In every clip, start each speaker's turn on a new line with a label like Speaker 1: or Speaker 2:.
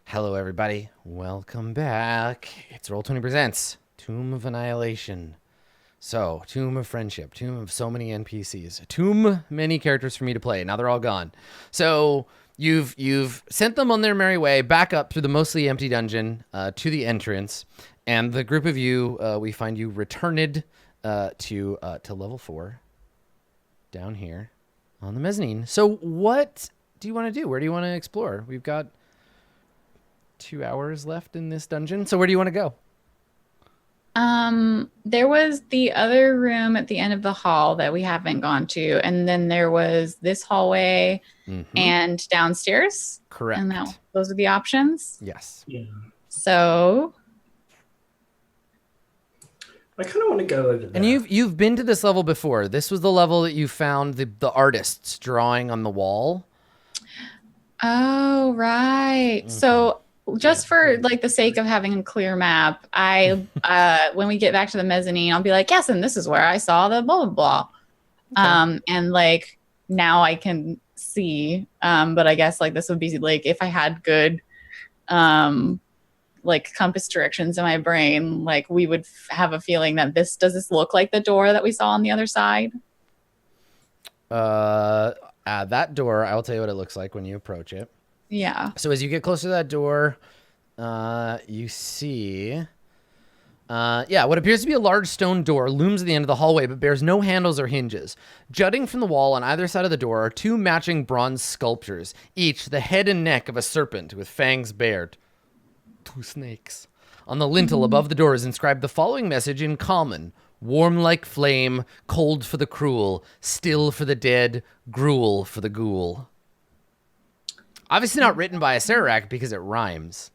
Speaker 1: Hello, everybody. Welcome back. It's Roll20 Presents Tomb of Annihilation. So, Tomb of Friendship, Tomb of so many NPCs, Tomb many characters for me to play. Now they're all gone. So, you've sent them on their merry way back up through the mostly empty dungeon to the entrance, and the group of you, we find you returned to level 4 down here on the mezzanine. So, what do you want to do? Where do you want to explore? We've got 2 hours left in this dungeon. So where do you want to go?
Speaker 2: There was the other room at the end of the hall that we haven't gone to, and then there was this hallway and downstairs.
Speaker 1: Correct.
Speaker 2: And those are the options.
Speaker 1: Yes.
Speaker 3: Yeah.
Speaker 2: So
Speaker 3: I kind of want to go over there.
Speaker 1: And you've been to this level before. This was the level that you found the artists drawing on the wall.
Speaker 2: Oh, right. So just for like the sake of having a clear map, I when we get back to the mezzanine, I'll be like, yes, and this is where I saw the blah blah blah.
Speaker 1: Okay.
Speaker 2: And like now I can see. But I guess like this would be like if I had good like compass directions in my brain, like we would have a feeling that does this look like the door that we saw on the other side?
Speaker 1: That door, I'll tell you what it looks like when you approach it.
Speaker 2: Yeah.
Speaker 1: So as you get closer to that door, you see, what appears to be a large stone door looms at the end of the hallway, but bears no handles or hinges. Jutting from the wall on either side of the door are two matching bronze sculptures, each the head and neck of a serpent with fangs bared. Two snakes. On the lintel above the door is inscribed the following message in common: warm like flame, cold for the cruel, still for the dead, gruel for the ghoul. Obviously not written by a Sararak because it rhymes.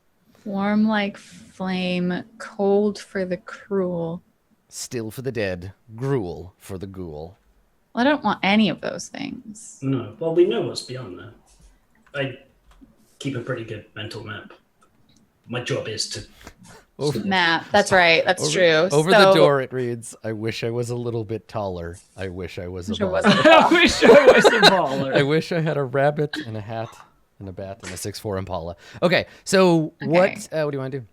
Speaker 2: Warm like flame, cold for the cruel.
Speaker 1: Still for the dead, gruel for the ghoul.
Speaker 2: Well, I don't want any of those things.
Speaker 3: No, well, we know what's beyond there. I keep a pretty good mental map. My job is to...
Speaker 2: Matt, that's right. That's true.
Speaker 1: Over the door it reads, I wish I was a little bit taller. I wish I was a baller.
Speaker 4: I wish I was a baller.
Speaker 1: I wish I had a rabbit and a hat and a bat and a 6'4" Impala. Okay, so what do you want to do?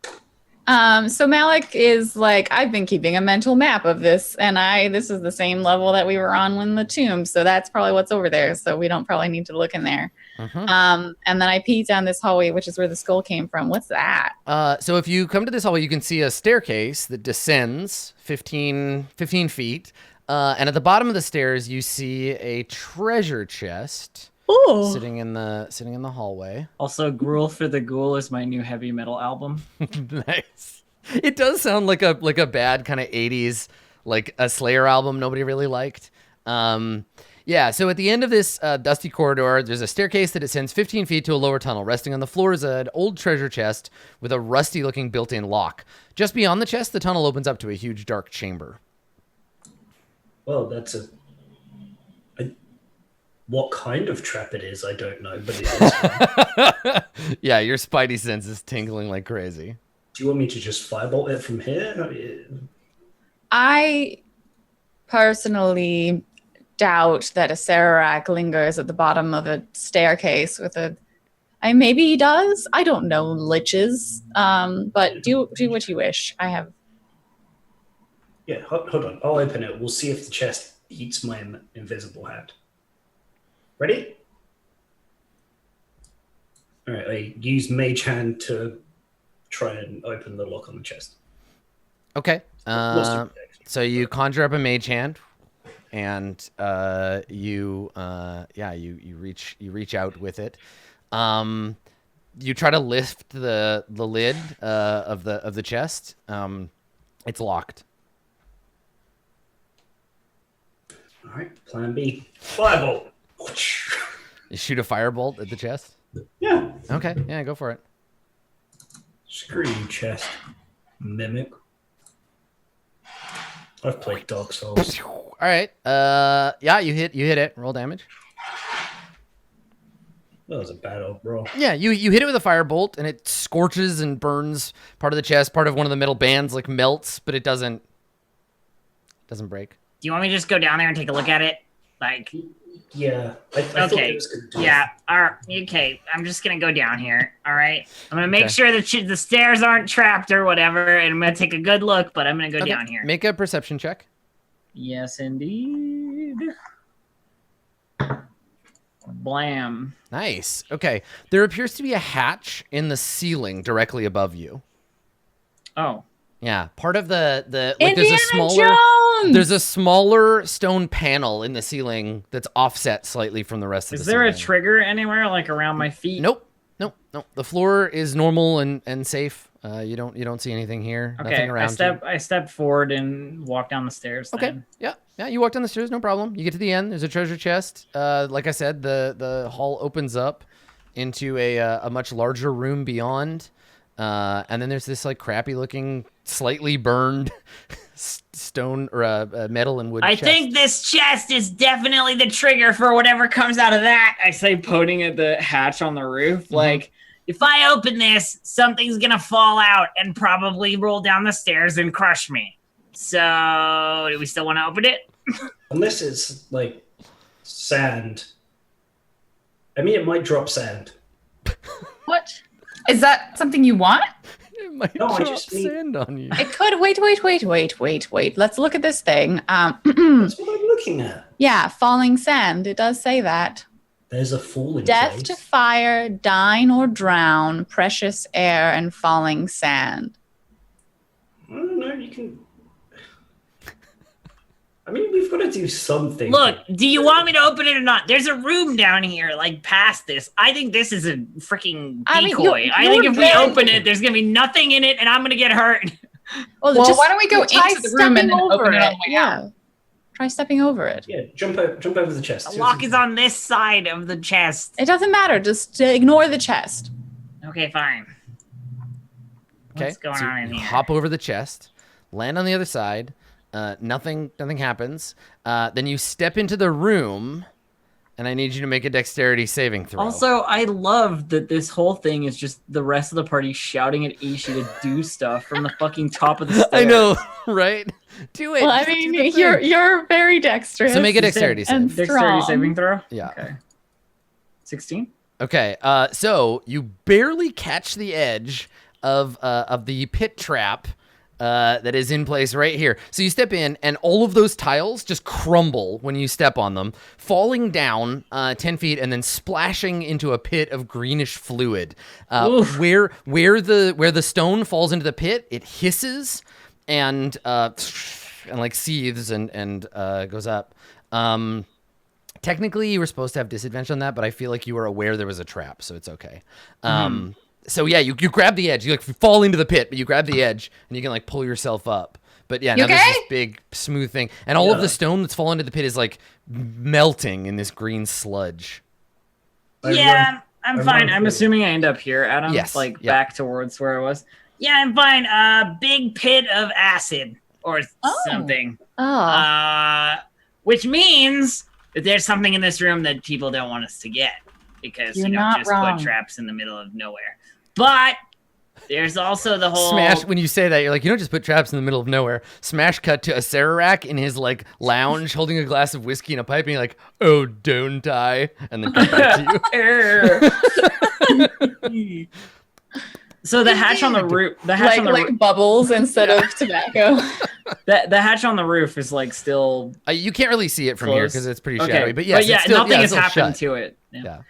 Speaker 2: So Malik is like, I've been keeping a mental map of this, and this is the same level that we were on when the tomb, so that's probably what's over there, so we don't probably need to look in there. And then I peek down this hallway, which is where the skull came from. What's that?
Speaker 1: So if you come to this hallway, you can see a staircase that descends 15 feet, and at the bottom of the stairs, you see a treasure chest.
Speaker 2: Ooh.
Speaker 1: Sitting in the hallway.
Speaker 4: Also, Gruel for the Ghoul is my new heavy metal album.
Speaker 1: Nice. It does sound like a bad kind of 80s, like a Slayer album nobody really liked. So at the end of this dusty corridor, there's a staircase that ascends 15 feet to a lower tunnel. Resting on the floor is an old treasure chest with a rusty-looking built-in lock. Just beyond the chest, the tunnel opens up to a huge dark chamber.
Speaker 3: Well, that's what kind of trap it is, I don't know, but it is.
Speaker 1: Yeah, your spidey sense is tingling like crazy.
Speaker 3: Do you want me to just firebolt it from here?
Speaker 2: I personally doubt that a Sararak lingers at the bottom of a staircase with maybe he does. I don't know liches. But do what you wish. I have.
Speaker 3: Yeah, hold on. I'll open it. We'll see if the chest eats my invisible hand. Ready? All right, I use Mage Hand to try and open the lock on the chest.
Speaker 1: Okay. So you conjure up a mage hand, and you reach out with it. You try to lift the lid of the chest. It's locked.
Speaker 3: All right, plan B. Firebolt.
Speaker 1: You shoot a firebolt at the chest?
Speaker 3: Yeah.
Speaker 1: Okay, yeah, go for it.
Speaker 3: Screw you, chest. Mimic. I've played Dark Souls.
Speaker 1: All right. You hit it. Roll damage.
Speaker 3: That was a bad old roll.
Speaker 1: Yeah, you hit it with a firebolt, and it scorches and burns part of the chest. Part of one of the metal bands like melts, but it doesn't break.
Speaker 5: Do you want me to just go down there and take a look at it? Like,
Speaker 3: Yeah. I thought
Speaker 5: Okay.
Speaker 3: it was going to do
Speaker 5: Yeah. All right. Okay. I'm just gonna go down here. All right. I'm gonna make
Speaker 1: Okay.
Speaker 5: sure that the stairs aren't trapped or whatever, and I'm gonna take a good look. But I'm gonna go
Speaker 1: Okay.
Speaker 5: down here.
Speaker 1: Make a perception check.
Speaker 4: Yes, indeed. Blam.
Speaker 1: Nice. Okay. There appears to be a hatch in the ceiling directly above you.
Speaker 4: Oh.
Speaker 1: Yeah, part of the like
Speaker 2: Indiana
Speaker 1: there's a smaller
Speaker 2: Jones!
Speaker 1: there's a smaller stone panel in the ceiling that's offset slightly from the rest of
Speaker 4: Is
Speaker 1: the
Speaker 4: there a
Speaker 1: ceiling.
Speaker 4: trigger anywhere, like around my feet?
Speaker 1: Nope. The floor is normal and safe. You don't see anything here.
Speaker 4: Okay,
Speaker 1: Nothing around you.
Speaker 4: I step forward and walk down the stairs.
Speaker 1: Okay.
Speaker 4: Then.
Speaker 1: Yeah. You walk down the stairs, no problem. You get to the end. There's a treasure chest. Like I said, the hall opens up into a much larger room beyond. And then there's this like crappy looking, slightly burned stone or metal and wood.
Speaker 5: I
Speaker 1: chest.
Speaker 5: think this chest is definitely the trigger for whatever comes out of that.
Speaker 4: I say, pointing at the hatch on the roof,
Speaker 1: Mm-hmm.
Speaker 4: like,
Speaker 5: If I open this, something's gonna fall out and probably roll down the stairs and crush me. So, do we still want to open it?
Speaker 3: Unless it's like sand. I mean, it might drop sand.
Speaker 2: What? Is that something you want?
Speaker 1: It might
Speaker 3: No, I
Speaker 1: drop
Speaker 3: just mean-
Speaker 1: sand on you.
Speaker 2: It could. Wait. Let's look at this thing.
Speaker 3: That's what I'm looking at.
Speaker 2: Yeah, falling sand. It does say that.
Speaker 3: There's a falling
Speaker 2: Death
Speaker 3: place.
Speaker 2: to fire, dine or drown, precious air, and falling sand.
Speaker 3: I don't know, you can... I mean, we've got to do something.
Speaker 5: Look, do you want me to open it or not? There's a room down here, like past this. I think this is a freaking
Speaker 2: I mean,
Speaker 5: decoy. I
Speaker 2: you're
Speaker 5: think if we
Speaker 2: very-
Speaker 5: open it, there's gonna be nothing in it, and I'm gonna get hurt.
Speaker 2: Well,
Speaker 6: Well, why don't we go
Speaker 2: try
Speaker 6: into the room and then
Speaker 2: stepping
Speaker 6: open
Speaker 2: over
Speaker 6: it on the way out?
Speaker 2: Yeah. Try stepping over it.
Speaker 3: Yeah, jump over the chest.
Speaker 5: The lock is on this side of the chest.
Speaker 2: It doesn't matter. Just ignore the chest.
Speaker 5: Okay, fine.
Speaker 1: Okay.
Speaker 5: What's going
Speaker 1: so
Speaker 5: on in
Speaker 1: you
Speaker 5: here?
Speaker 1: hop over the chest, land on the other side. Nothing happens. Then you step into the room, and I need you to make a dexterity saving throw.
Speaker 4: also, I love that this whole thing is just the rest of the party shouting at Ishi to do stuff from the fucking top of the stairs.
Speaker 1: I know, right? Do it.
Speaker 2: Well, I
Speaker 1: Just do
Speaker 2: mean,
Speaker 1: the thing.
Speaker 2: you're very dexterous.
Speaker 1: So make a dexterity save.
Speaker 2: and
Speaker 4: Dexterity
Speaker 2: strong.
Speaker 4: saving throw?
Speaker 1: Yeah.
Speaker 4: Okay. 16?
Speaker 1: Okay. So you barely catch the edge of the pit trap that is in place right here. So you step in, and all of those tiles just crumble when you step on them, falling down 10 feet and then splashing into a pit of greenish fluid. Where the stone falls into the pit, it hisses and like seethes and goes up. Technically, you were supposed to have disadvantage on that, but I feel like you were aware there was a trap, so it's okay. So yeah, you grab the edge. You like fall into the pit, but you grab the edge and you can like pull yourself up. But yeah, now there's
Speaker 2: okay?
Speaker 1: this big smooth thing, and all of the stone that's fallen into the pit is like melting in this green sludge.
Speaker 5: Yeah, I'm
Speaker 3: I
Speaker 5: fine.
Speaker 3: run
Speaker 5: I'm
Speaker 4: I'm assuming I end up here, Adam.
Speaker 1: Yes,
Speaker 4: Like
Speaker 1: yeah.
Speaker 4: back towards where I was.
Speaker 5: Yeah, I'm fine. Big pit of acid or something.
Speaker 2: Oh.
Speaker 5: Which means that there's something in this room that people don't want us to get because
Speaker 2: You're
Speaker 5: you don't
Speaker 2: not
Speaker 5: just
Speaker 2: wrong.
Speaker 5: put traps in the middle of nowhere. But there's also the whole
Speaker 1: Smash, when you say that, you're like, you don't just put traps in the middle of nowhere. Smash cut to a Sararak in his like lounge holding a glass of whiskey and a pipe, and you're like, oh, don't I? And then come back to you.
Speaker 4: So the hatch on the roof, the hatch
Speaker 2: Like,
Speaker 4: on the
Speaker 2: like bubbles instead of tobacco.
Speaker 4: the hatch on the roof is like still
Speaker 1: You can't really see it from here
Speaker 4: close.
Speaker 1: because it's pretty
Speaker 4: Okay,
Speaker 1: shadowy. But yes,
Speaker 4: yeah,
Speaker 1: it's still,
Speaker 4: nothing
Speaker 1: yeah,
Speaker 4: has
Speaker 1: it's still
Speaker 4: happened
Speaker 1: shut.
Speaker 4: to it.
Speaker 1: Yeah.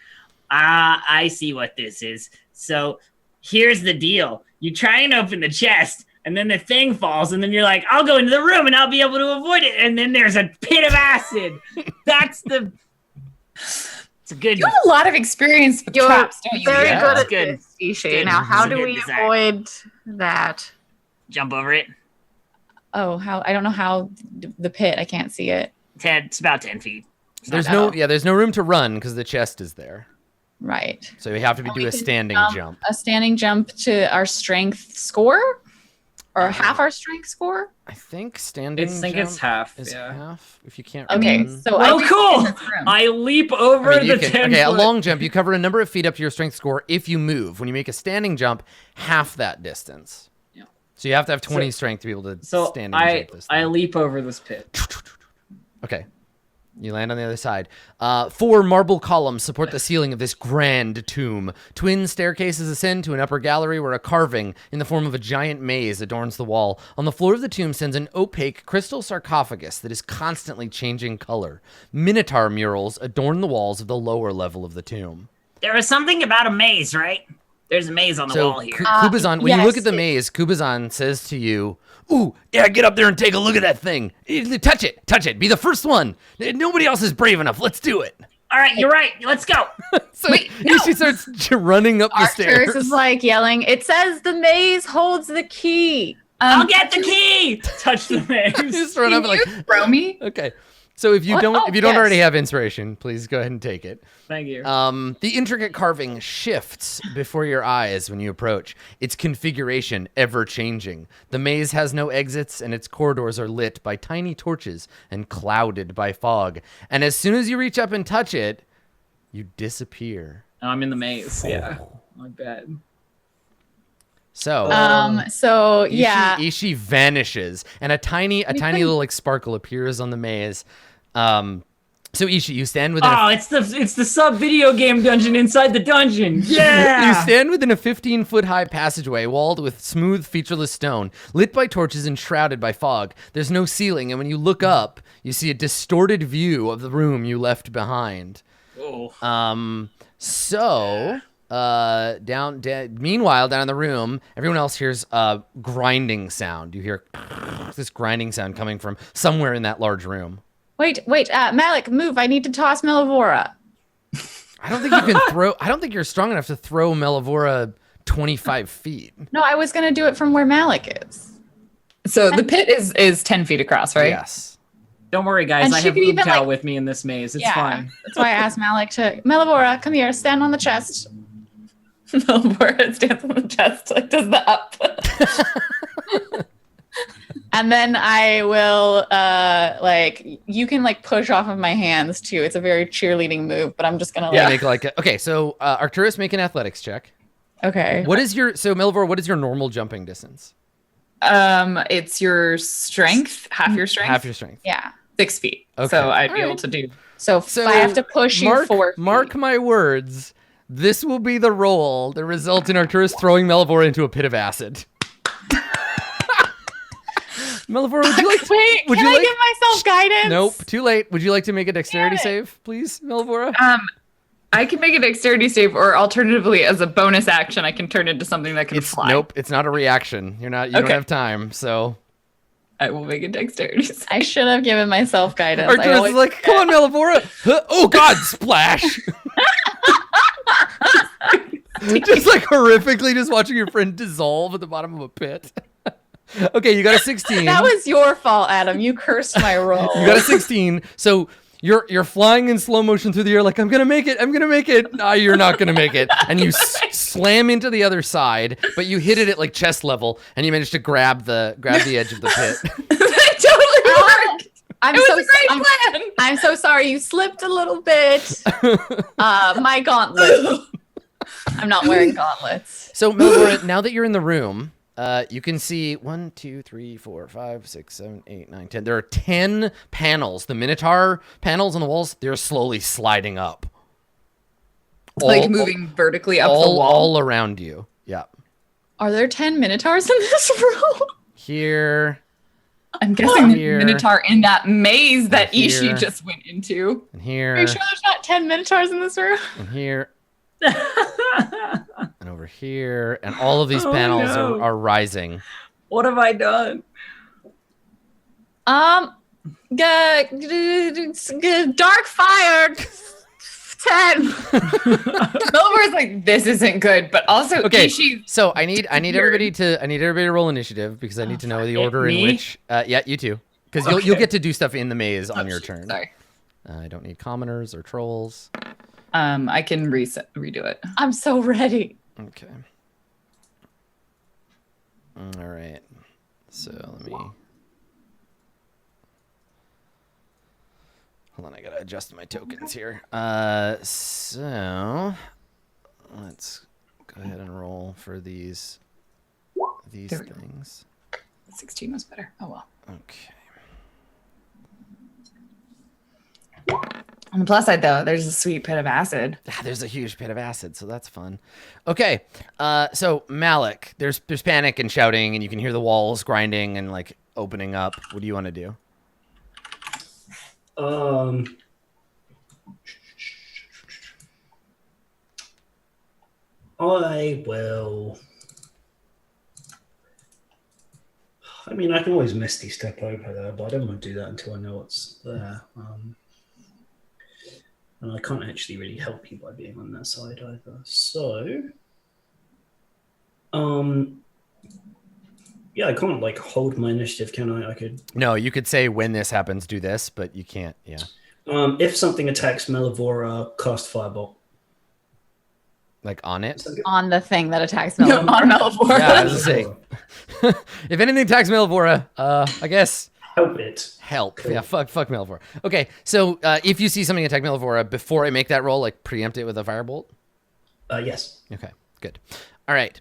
Speaker 5: I see what this is. So here's the deal. You try and open the chest, and then the thing falls, and then you're like, I'll go into the room and I'll be able to avoid it. And then there's a pit of acid. It's a good
Speaker 6: You have a lot of experience with
Speaker 2: You're
Speaker 6: traps, don't you?
Speaker 2: Very
Speaker 1: Yeah.
Speaker 2: good at
Speaker 5: Good.
Speaker 2: this, Ishi.
Speaker 5: Good.
Speaker 2: Now, how
Speaker 5: This is a
Speaker 2: do
Speaker 5: good
Speaker 2: we
Speaker 5: design.
Speaker 2: avoid that?
Speaker 5: jump over it.
Speaker 2: Oh, how? I don't know how the pit. I can't see it.
Speaker 5: It's about 10 feet. It's
Speaker 1: There's
Speaker 5: not
Speaker 1: there's no room to run because the chest is there.
Speaker 2: Right.
Speaker 1: So you have to do
Speaker 2: we
Speaker 1: a
Speaker 2: can
Speaker 1: standing jump.
Speaker 2: A standing jump to our strength score, or half our strength score.
Speaker 1: I think standing
Speaker 4: I think
Speaker 1: jump
Speaker 4: it's half.
Speaker 1: is
Speaker 4: Yeah.
Speaker 1: half if you can't
Speaker 2: Okay,
Speaker 1: run.
Speaker 2: so
Speaker 5: Oh,
Speaker 2: I think
Speaker 5: cool.
Speaker 2: in this room.
Speaker 5: I leap over
Speaker 1: I mean, you
Speaker 5: the
Speaker 1: can-
Speaker 5: 10
Speaker 1: okay, a
Speaker 5: foot.
Speaker 1: long jump, you cover a number of feet up to your strength score if you move. When you make a standing jump, half that distance.
Speaker 4: Yeah.
Speaker 1: So you have to have 20
Speaker 4: So-
Speaker 1: strength to be able to
Speaker 4: So
Speaker 1: stand and jump this
Speaker 4: I
Speaker 1: thing.
Speaker 4: leap over this pit.
Speaker 1: Okay. You land on the other side. 4 marble columns support the ceiling of this grand tomb. Twin staircases ascend to an upper gallery where a carving in the form of a giant maze adorns the wall. On the floor of the tomb stands an opaque crystal sarcophagus that is constantly changing color. Minotaur murals adorn the walls of the lower level of the tomb.
Speaker 5: There was something about a maze, right? There's a maze on the wall here.
Speaker 1: Kubazan, when you look
Speaker 2: yes.
Speaker 1: at the maze, Kubazan says to you, "Ooh, yeah, get up there and take a look at that thing. Touch it, be the first one. Nobody else is brave enough. Let's do it."
Speaker 5: All right, you're right. Let's go.
Speaker 1: So she starts running up the
Speaker 2: Arcturus
Speaker 1: stairs.
Speaker 2: is like yelling, "It says the maze holds the key."
Speaker 5: I'll get the key. Touch the
Speaker 1: You
Speaker 5: maze.
Speaker 1: just run up
Speaker 6: Can
Speaker 1: like,
Speaker 6: you throw me?
Speaker 1: okay. So if you
Speaker 2: What?
Speaker 1: don't
Speaker 2: Oh, yes.
Speaker 1: already have inspiration, please go ahead and take it.
Speaker 4: Thank you.
Speaker 1: The intricate carving shifts before your eyes when you approach, its configuration ever changing. The maze has no exits, and its corridors are lit by tiny torches and clouded by fog. And as soon as you reach up and touch it, you disappear.
Speaker 4: I'm in the maze. Yeah. My bad.
Speaker 1: So,
Speaker 2: So yeah.
Speaker 1: Ishi vanishes, and a tiny little like sparkle appears on the maze. So Ishi, you stand within
Speaker 5: Oh,
Speaker 4: It's the sub video game dungeon inside the dungeon.
Speaker 1: You
Speaker 4: Yeah.
Speaker 1: stand within a 15-foot high passageway walled with smooth, featureless stone, lit by torches and shrouded by fog. There's no ceiling, and when you look up, you see a distorted view of the room you left behind.
Speaker 5: Oh.
Speaker 1: Meanwhile, down in the room, everyone else hears a grinding sound. You hear this grinding sound coming from somewhere in that large room.
Speaker 2: Wait, Malik, move. I need to toss Melavora.
Speaker 1: I don't think you can throw. I don't think you're strong enough to throw Melavora 25 feet.
Speaker 2: No, I was gonna do it from where Malik is.
Speaker 6: So the pit is 10 feet across, right?
Speaker 1: Yes.
Speaker 4: Don't worry, guys.
Speaker 2: And
Speaker 4: I
Speaker 2: she
Speaker 4: have
Speaker 2: could even,
Speaker 4: Boomtown
Speaker 2: like-
Speaker 4: with me in this maze. It's
Speaker 2: Yeah.
Speaker 4: fine.
Speaker 2: That's why I asked Malik to Melavora, come here, stand on the chest.
Speaker 6: Melavora stands on the chest, like does the up.
Speaker 2: And then I will you can like push off of my hands too. It's a very cheerleading move, but I'm just gonna
Speaker 1: Yeah.
Speaker 2: like
Speaker 1: Make like okay. So Arcturus, make an athletics check.
Speaker 2: okay.
Speaker 1: What is your Melavora? What is your normal jumping distance?
Speaker 6: It's your strength, half your strength.
Speaker 1: Half your strength.
Speaker 2: Yeah.
Speaker 6: 6 feet.
Speaker 1: Okay.
Speaker 6: So I'd be
Speaker 1: All
Speaker 6: able
Speaker 1: right.
Speaker 6: to do.
Speaker 2: So,
Speaker 1: So
Speaker 2: I have to push you 4 feet.
Speaker 1: Mark my words. This will be the roll that results in Arcturus throwing Melavora into a pit of acid. Melavora, would you like?
Speaker 2: Wait,
Speaker 1: would
Speaker 2: can
Speaker 1: you
Speaker 2: I
Speaker 1: like-
Speaker 2: give myself guidance?
Speaker 1: Nope, too late. Would you like to make a dexterity
Speaker 2: Damn it.
Speaker 1: save, please, Melavora?
Speaker 6: I can make a dexterity save, or alternatively, as a bonus action, I can turn into something that can fly.
Speaker 1: Nope, it's not a reaction. You don't
Speaker 6: Okay.
Speaker 1: have time. So
Speaker 6: I will make a dexterity save.
Speaker 2: I should have given myself guidance. I
Speaker 1: Arcturus
Speaker 2: always
Speaker 1: is like, "Come on, Melavora!" Huh? Oh God, splash! Just like horrifically, just watching your friend dissolve at the bottom of a pit. Okay, you got a 16.
Speaker 2: That was your fault, Adam. You cursed my roll.
Speaker 1: You got a 16. So you're flying in slow motion through the air like, I'm going to make it. Nah, you're not going to make it. And you slam into the other side, but you hit it at like chest level and you managed to grab the edge of the pit.
Speaker 6: That totally worked.
Speaker 2: I'm
Speaker 6: It was
Speaker 2: so
Speaker 6: a great plan.
Speaker 2: I'm so sorry. You slipped a little bit. My gauntlet. I'm not wearing gauntlets.
Speaker 1: So Melavora, now that you're in the room, you can see 1, 2, 3, 4, 5, 6, 7, 8, 9, 10. There are 10 panels. The Minotaur panels on the walls, they're slowly sliding up.
Speaker 6: Like moving vertically up the wall.
Speaker 1: All around you. Yeah.
Speaker 2: Are there 10 minotaurs in this room?
Speaker 1: Here
Speaker 6: I'm guessing the
Speaker 1: Here.
Speaker 6: Minotaur in that maze that
Speaker 1: Here.
Speaker 6: Ishi just went into.
Speaker 1: and here
Speaker 2: Are you sure there's not 10 minotaurs in this room?
Speaker 1: and here and over here. And all of these panels
Speaker 4: no.
Speaker 1: are rising.
Speaker 4: What have I done?
Speaker 2: Dark fire. 10.
Speaker 6: Melvor's like, this isn't good, but also
Speaker 1: Okay,
Speaker 6: Ishi.
Speaker 1: so I need everybody to roll initiative because I need to know the order in
Speaker 5: me?
Speaker 1: which. Yeah, you too, because you'll get to do stuff in the maze on your turn.
Speaker 6: Sorry.
Speaker 1: I don't need commoners or trolls.
Speaker 6: I can redo it.
Speaker 2: I'm so ready.
Speaker 1: Okay. All right. So let me. Hold on, I gotta adjust my tokens here. So let's go ahead and roll for these
Speaker 6: There we go.
Speaker 1: things.
Speaker 6: 16 was better. Oh well.
Speaker 1: Okay.
Speaker 6: On the plus side, though, there's a sweet pit of acid.
Speaker 1: There's a huge pit of acid, so that's fun. Okay, so Malik, there's panic and shouting, and you can hear the walls grinding and like opening up. What do you want to do?
Speaker 3: I will. I mean, I can always Misty Step over there, but I don't want to do that until I know what's there. And I can't actually really help you by being on that side either. So, yeah, I can't like hold my initiative, can I? I could.
Speaker 1: No, you could say when this happens, do this, but you can't. Yeah.
Speaker 3: If something attacks Melavora, cast Firebolt.
Speaker 1: Like on it.
Speaker 2: On the thing that attacks
Speaker 6: No,
Speaker 2: Melavora.
Speaker 6: on Melavora.
Speaker 1: Yeah, I was gonna say. If anything attacks Melavora, I guess.
Speaker 3: Help it.
Speaker 1: Help.
Speaker 3: Cool.
Speaker 1: Yeah, fuck Melavora. Okay, so if you see something attack Melavora, before I make that roll, like preempt it with a firebolt?
Speaker 3: Yes.
Speaker 1: Okay, good. All right.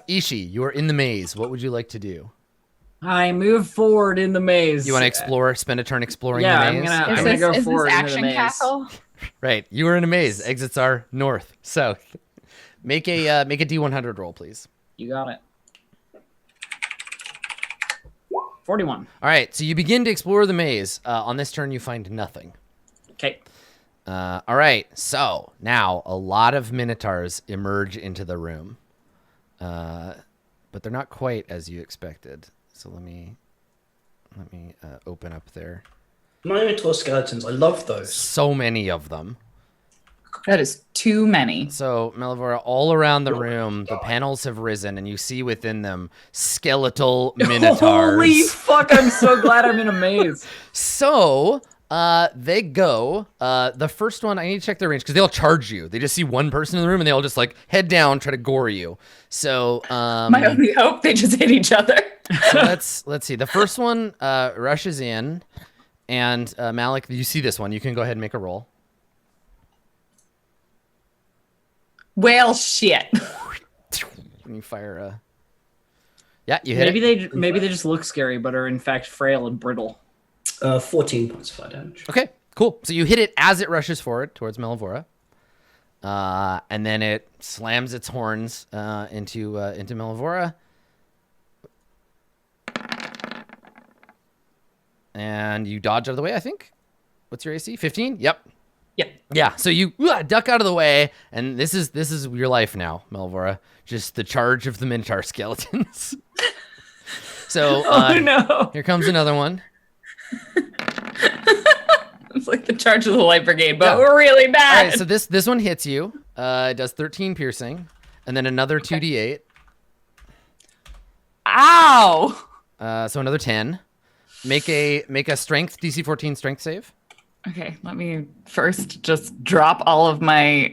Speaker 1: Ishi, you are in the maze. What would you like to do?
Speaker 4: I move forward in the maze.
Speaker 1: You want to explore, spend a turn exploring
Speaker 4: Yeah,
Speaker 1: the maze?
Speaker 4: I'm gonna go
Speaker 2: is
Speaker 4: forward
Speaker 2: this
Speaker 4: into the
Speaker 2: action
Speaker 4: maze.
Speaker 2: castle?
Speaker 1: Right, you are in a maze. Exits are north, south. Make a D100 roll, please.
Speaker 4: You got it. 41.
Speaker 1: All right, so you begin to explore the maze. On this turn, you find nothing.
Speaker 4: Okay.
Speaker 1: All right, so now a lot of minotaurs emerge into the room, but they're not quite as you expected. So let me open up there.
Speaker 3: Minotaur Skeletons, I love those.
Speaker 1: So many of them.
Speaker 6: That is too many.
Speaker 1: So Melavora, all around the room, the panels have risen, and you see within them skeletal minotaurs.
Speaker 4: Holy fuck, I'm so glad I'm in a maze.
Speaker 1: So they go. The first one, I need to check their range because they'll charge you. They just see one person in the room and they all just like head down, try to gore you. So
Speaker 6: My only hope, they just hit each other.
Speaker 1: so let's see. The first one rushes in, and Malik, you see this one. You can go ahead and make a roll.
Speaker 6: Well, shit.
Speaker 1: When you fire a, yeah, you hit
Speaker 4: Maybe they just look scary, but are in fact frail and brittle.
Speaker 3: 14 points of fire damage.
Speaker 1: Okay, cool. So you hit it as it rushes forward towards Melavora. And then it slams its horns into Melavora. And you dodge out of the way, I think. What's your AC? 15? Yep.
Speaker 6: Yep.
Speaker 1: Yeah, so you duck out of the way, and this is your life now, Melavora. Just the charge of the Minotaur Skeletons. So
Speaker 6: Oh, no.
Speaker 1: here comes another one.
Speaker 6: It's like the charge of the Light Brigade, but
Speaker 1: Yeah.
Speaker 6: we're really
Speaker 1: All
Speaker 6: bad.
Speaker 1: right, so this one hits you. It does 13 piercing, and then another 2d8.
Speaker 6: Ow.
Speaker 1: So another 10. Make a strength DC 14 strength save.
Speaker 6: Okay, let me first just drop all of my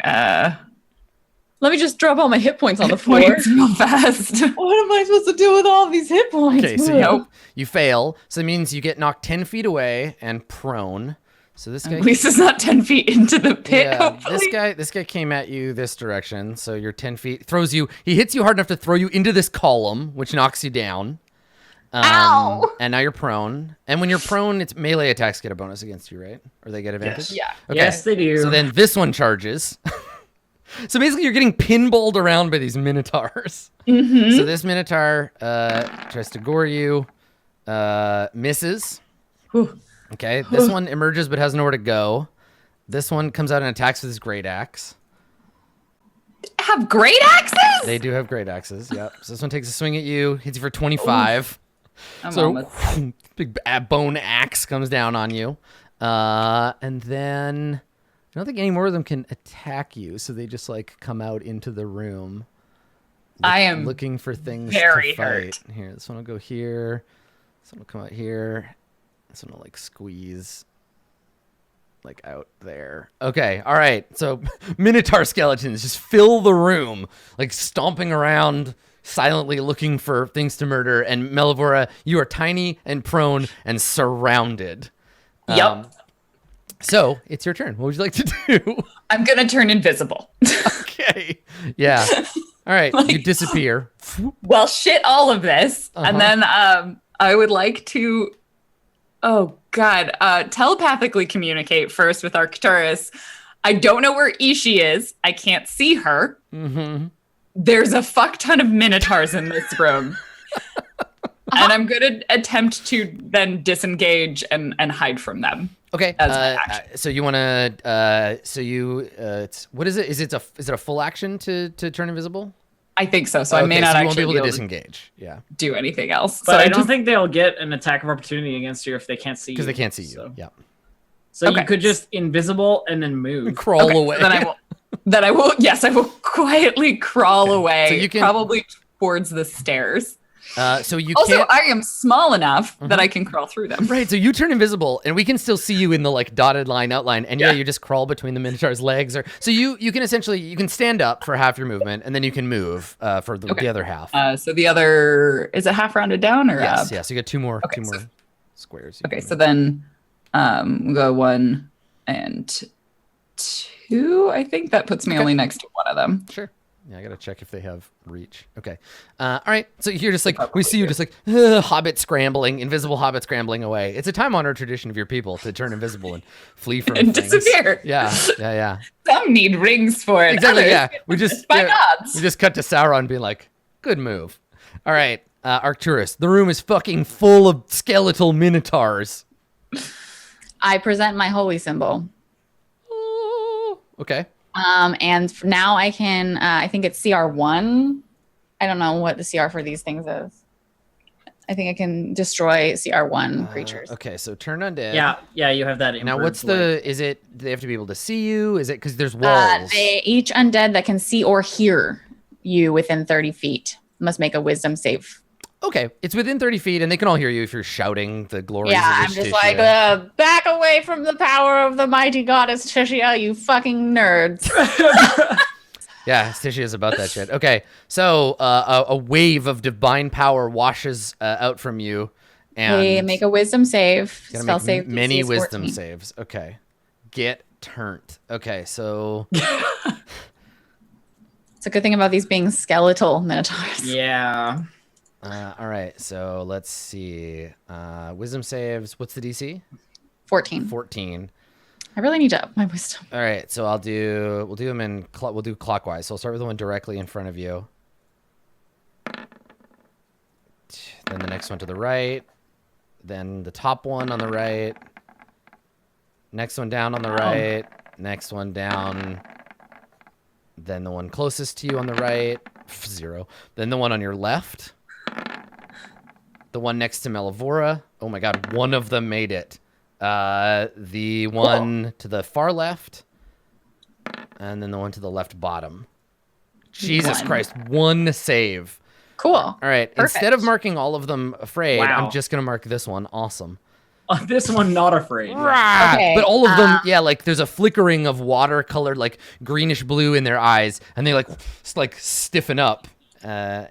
Speaker 2: Let me just drop all my hit points on the floor.
Speaker 6: points real fast.
Speaker 2: What am I supposed to do with all these hit points?
Speaker 1: Okay, so
Speaker 6: Nope.
Speaker 1: you fail. So it means you get knocked 10 feet away and prone. So this guy,
Speaker 6: At least it's not 10 feet into the pit,
Speaker 1: yeah,
Speaker 6: hopefully.
Speaker 1: this guy came at you this direction. So you're 10 feet. Throws you. He hits you hard enough to throw you into this column, which knocks you down.
Speaker 6: Ow!
Speaker 1: And now you're prone. And when you're prone, it's melee attacks get a bonus against you, right? Or they get advantage.
Speaker 3: Yes.
Speaker 6: Yeah.
Speaker 1: Okay.
Speaker 4: Yes, they do.
Speaker 1: So then this one charges. So basically, you're getting pinballed around by these minotaurs.
Speaker 6: Mm-hmm.
Speaker 1: So this minotaur tries to gore you, misses.
Speaker 6: Whew.
Speaker 1: Okay, this one emerges but has nowhere to go. This one comes out and attacks with his great axe.
Speaker 6: Have great axes?
Speaker 1: They do have great axes. Yep. So this one takes a swing at you, hits you for 25.
Speaker 6: I'm
Speaker 1: So
Speaker 6: almost-
Speaker 1: big bone axe comes down on you, and then I don't think any more of them can attack you. So they just like come out into the room.
Speaker 6: I am
Speaker 1: looking for things
Speaker 6: very
Speaker 1: to fight.
Speaker 6: hurt.
Speaker 1: Here, this one will go here. This one will come out here. This one will like squeeze like out there. Okay, all right. So Minotaur Skeletons just fill the room, like stomping around, silently looking for things to murder. And Melavora, you are tiny and prone and surrounded.
Speaker 6: Yep.
Speaker 1: So it's your turn. What would you like to do?
Speaker 6: I'm going to turn invisible.
Speaker 1: Okay. Yeah. All right. You disappear.
Speaker 6: Well, shit all of this.
Speaker 1: Uh-huh.
Speaker 6: And then I would like to... Oh, God, telepathically communicate first with Arcturus. I don't know where Ishi is. I can't see her.
Speaker 1: Mm-hmm.
Speaker 6: There's a fuck ton of Minotaurs in this room. And I'm going to attempt to then disengage and hide from them.
Speaker 1: Okay.
Speaker 6: As my action.
Speaker 1: So you want to? It's what is it? Is it a full action to turn invisible?
Speaker 6: I think so. So I may
Speaker 1: Okay,
Speaker 6: not
Speaker 1: so you
Speaker 6: actually
Speaker 1: won't be able to disengage. Yeah.
Speaker 6: do anything else.
Speaker 4: But
Speaker 6: So
Speaker 4: I
Speaker 6: I
Speaker 4: don't
Speaker 6: just
Speaker 4: think they'll get an attack of opportunity against you if they can't see you.
Speaker 1: Because they can't see you.
Speaker 4: So,
Speaker 1: Yeah.
Speaker 4: so
Speaker 6: Okay.
Speaker 4: you could just invisible and then move.
Speaker 1: Crawl
Speaker 6: okay,
Speaker 1: away.
Speaker 6: so then I will. Yes, I will quietly crawl away.
Speaker 1: So you can-
Speaker 6: probably towards the stairs.
Speaker 1: So you
Speaker 6: Also,
Speaker 1: can't.
Speaker 6: I am small enough that I can crawl through them.
Speaker 1: Right, so you turn invisible, and we can still see you in the like dotted line outline, and yeah, you just crawl between the Minotaur's legs, or so you can essentially stand up for half your movement, and then you can move for the other half.
Speaker 6: So the other is it half rounded down or
Speaker 1: yes,
Speaker 6: up?
Speaker 1: yes. You got two more
Speaker 6: so-
Speaker 1: squares. you
Speaker 6: Okay,
Speaker 1: can
Speaker 6: so
Speaker 1: move.
Speaker 6: then we'll go 1 and 2. I think that puts me only next to one of them.
Speaker 1: Sure. Yeah, I gotta check if they have reach. Okay. All right. So you're just like we see you just like hobbit scrambling, invisible hobbit scrambling away. It's a time-honored tradition of your people to turn invisible and flee from
Speaker 6: And
Speaker 1: things.
Speaker 6: disappear.
Speaker 1: Yeah.
Speaker 6: Some need rings for it.
Speaker 1: Exactly.
Speaker 6: Others,
Speaker 1: Yeah. We just
Speaker 6: by gods.
Speaker 1: we just cut to Sauron being like, "Good move." All right, Arcturus. The room is fucking full of skeletal minotaurs.
Speaker 2: I present my holy symbol.
Speaker 1: Oh, okay.
Speaker 2: And now I can, I think it's CR1. I don't know what the CR for these things is. I think I can destroy CR1 creatures.
Speaker 1: Okay, so turn undead.
Speaker 4: Yeah, you have that.
Speaker 1: Now, what's is it, do they have to be able to see you? Is it, because there's
Speaker 2: Uh,
Speaker 1: walls.
Speaker 2: each undead that can see or hear you within 30 feet must make a wisdom save.
Speaker 1: Okay, it's within 30 feet, and they can all hear you if you're shouting the glories
Speaker 2: Yeah,
Speaker 1: of
Speaker 2: I'm just
Speaker 1: Ishtisha.
Speaker 2: like, back away from the power of the mighty goddess Tishia, you fucking nerds.
Speaker 1: Yeah, Stishia is about that shit. Okay, so a wave of divine power washes out from you, and
Speaker 2: They make a wisdom save.
Speaker 1: gotta
Speaker 2: Spell
Speaker 1: make
Speaker 2: save. DC
Speaker 1: many
Speaker 2: is
Speaker 1: wisdom
Speaker 2: 14.
Speaker 1: saves. Okay, get turned. Okay, so
Speaker 2: It's a good thing about these being skeletal minotaurs.
Speaker 4: Yeah.
Speaker 1: all right, so let's see. Wisdom saves. What's the DC?
Speaker 2: 14.
Speaker 1: 14.
Speaker 2: I really need to up my wisdom.
Speaker 1: All right, so we'll do them in we'll do clockwise. So I'll start with the one directly in front of you. Then the next one to the right. Then the top one on the right. Next one down on the right. Next one down. Then the one closest to you on the right. 0. Then the one on your left. The one next to Melavora. Oh my god, one of them made it. The one to the far left, and then the one to the left bottom. Jesus
Speaker 2: One.
Speaker 1: Christ, one save.
Speaker 2: Cool.
Speaker 1: All right,
Speaker 2: Perfect.
Speaker 1: instead of marking all of them afraid,
Speaker 4: Wow.
Speaker 1: I'm just going to mark this one awesome.
Speaker 4: This one not afraid.
Speaker 2: Okay,
Speaker 1: But all of them, yeah, like there's a flickering of watercolored, like greenish blue in their eyes, and they like stiffen up. Yeah,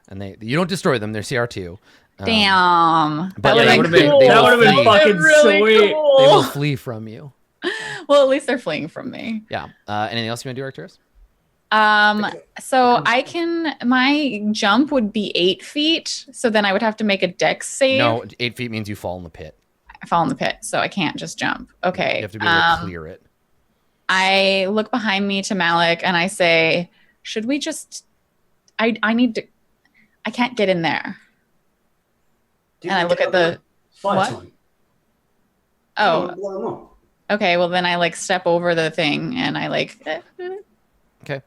Speaker 1: and you don't destroy them, they're CR2.
Speaker 2: Damn.
Speaker 1: but
Speaker 2: That
Speaker 1: yeah,
Speaker 2: would've
Speaker 1: they
Speaker 2: been
Speaker 1: would- they
Speaker 4: that
Speaker 1: will
Speaker 4: would have been
Speaker 1: flee.
Speaker 4: fucking
Speaker 2: Really
Speaker 4: sweet.
Speaker 2: cool.
Speaker 1: They will flee from you.
Speaker 2: Well, at least they're fleeing from me.
Speaker 1: Yeah. Anything else you want to do, Arcturus?
Speaker 2: So I can, my jump would be 8 feet. So then I would have to make a dex save.
Speaker 1: No, 8 feet means you fall in the pit.
Speaker 2: I fall in the pit, so I can't just jump. Okay.
Speaker 1: You have to be able to clear it.
Speaker 2: I look behind me to Malik and I say, should we just, I need to, I can't get in there.
Speaker 3: Dude,
Speaker 2: And I look at the,
Speaker 3: fire
Speaker 2: what?
Speaker 3: time.
Speaker 2: oh,
Speaker 3: Blow them up.
Speaker 2: okay. Well, then I like step over the thing and I like,
Speaker 1: Okay.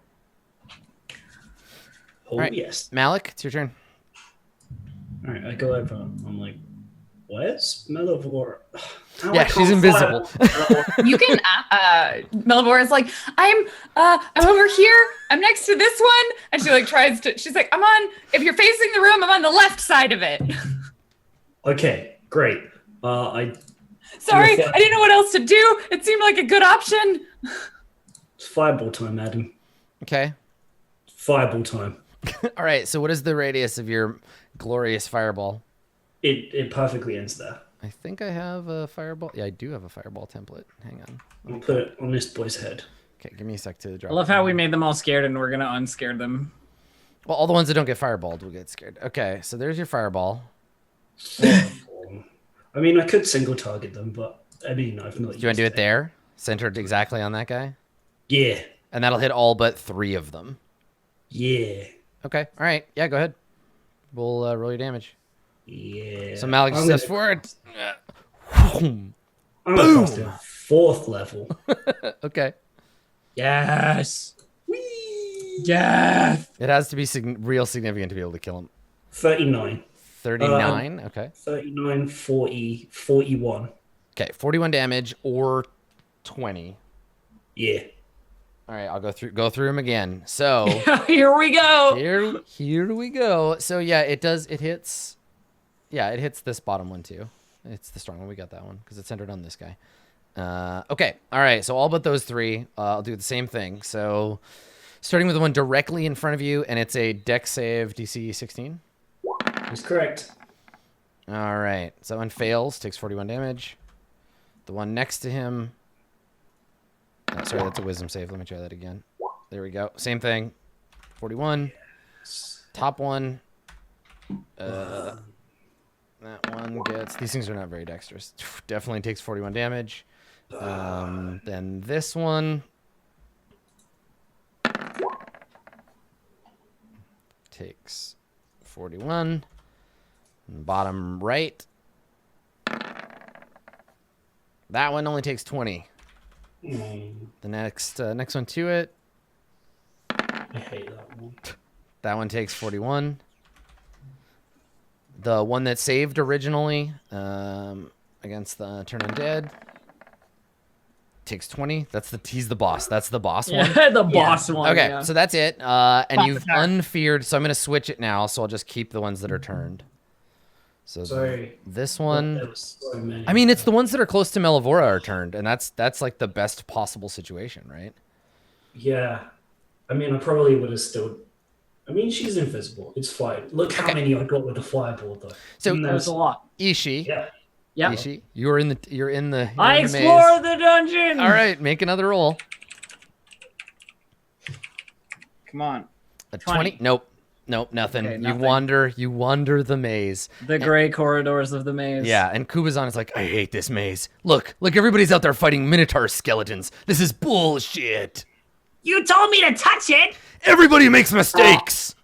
Speaker 3: Oh,
Speaker 1: Right.
Speaker 3: yes.
Speaker 1: Malik, it's your turn.
Speaker 3: All right, I go over. I'm like, where's Melavora? How
Speaker 1: Yeah,
Speaker 3: I
Speaker 1: she's
Speaker 3: can't
Speaker 1: invisible.
Speaker 3: fire-
Speaker 6: You can. Melvor is like, I'm over here. I'm next to this one, and she like tries to. She's like, I'm on. If you're facing the room, I'm on the left side of it.
Speaker 3: Okay, great. I
Speaker 6: Sorry,
Speaker 3: You're fine.
Speaker 6: I didn't know what else to do. It seemed like a good option.
Speaker 3: It's fireball time, Adam.
Speaker 1: Okay.
Speaker 3: Fireball time.
Speaker 1: All right. So, what is the radius of your glorious fireball?
Speaker 3: It perfectly ends there.
Speaker 1: I think I have a fireball. Yeah, I do have a fireball template. Hang on.
Speaker 3: I'll put it on this boy's head.
Speaker 1: Okay, give me a sec to drop.
Speaker 4: I love how we made them all scared and we're gonna unscare them.
Speaker 1: Well, all the ones that don't get fireballed will get scared. Okay, so there's your fireball.
Speaker 3: I mean, I could single target them, but I mean, I've not.
Speaker 1: Do you want to do it there? Centered exactly on that guy?
Speaker 3: Yeah.
Speaker 1: And that'll hit all but 3 of them.
Speaker 3: Yeah.
Speaker 1: Okay. All right. Yeah, go ahead. We'll roll your damage.
Speaker 3: Yeah.
Speaker 1: So Malik
Speaker 3: I'm
Speaker 1: steps
Speaker 3: gonna-
Speaker 1: forward.
Speaker 3: I'm gonna cast it 4th level.
Speaker 1: Okay.
Speaker 4: Yes.
Speaker 3: Whee!
Speaker 4: Death.
Speaker 1: It has to be real significant to be able to kill him.
Speaker 3: 39.
Speaker 1: 39. Okay.
Speaker 3: 39, 40, 41.
Speaker 1: Okay. 41 damage or 20.
Speaker 3: Yeah.
Speaker 1: All right. I'll go through him again. So
Speaker 4: Here we go.
Speaker 1: here we go. So yeah, it does. It hits. Yeah, it hits this bottom one too. It's the strong one. We got that one because it's centered on this guy. Okay. All right. So all but those 3. I'll do the same thing. So starting with the one directly in front of you, and it's a Dex save DC 16.
Speaker 3: That's correct.
Speaker 1: All right. So that one fails, takes 41 damage. The one next to him. Oh, sorry, that's a wisdom save. Let me try that again. There we go. Same thing. 41. Top one. That one gets... These things are not very dexterous. Definitely takes 41 damage. Then this one... takes 41. And bottom right. That one only takes 20. The next one to it.
Speaker 3: I hate that one.
Speaker 1: That one takes 41. The one that saved originally against the Turn Undead takes 20. He's the boss. That's the boss one.
Speaker 4: Yeah, the boss one.
Speaker 1: Okay,
Speaker 4: yeah.
Speaker 1: so that's it. And you've
Speaker 2: attack.
Speaker 1: unfeared, so I'm going to switch it now, so I'll just keep the ones that are turned. So
Speaker 3: Sorry.
Speaker 1: this one...
Speaker 3: There was so many.
Speaker 1: I mean, it's the ones that are close to Melavora are turned, and that's like the best possible situation, right?
Speaker 3: Yeah. I mean, I probably would have still... I mean, she's invisible. It's fine. Look how many I got with the fireball, though.
Speaker 1: So
Speaker 3: And
Speaker 4: There's a lot.
Speaker 1: Ishi,
Speaker 3: Yeah.
Speaker 4: Yeah.
Speaker 1: Ishi, you're in the
Speaker 4: I
Speaker 1: maze.
Speaker 4: explore the dungeon.
Speaker 1: All right, make another roll.
Speaker 4: Come on.
Speaker 1: A 20?
Speaker 4: 20.
Speaker 1: Nope, nothing.
Speaker 4: Okay,
Speaker 1: You
Speaker 4: nothing.
Speaker 1: wander the maze.
Speaker 4: The gray corridors of the maze.
Speaker 1: Yeah, and Kubazan is like, I hate this maze. Look, everybody's out there fighting Minotaur Skeletons. This is bullshit.
Speaker 5: You told me to touch it.
Speaker 1: Everybody makes mistakes.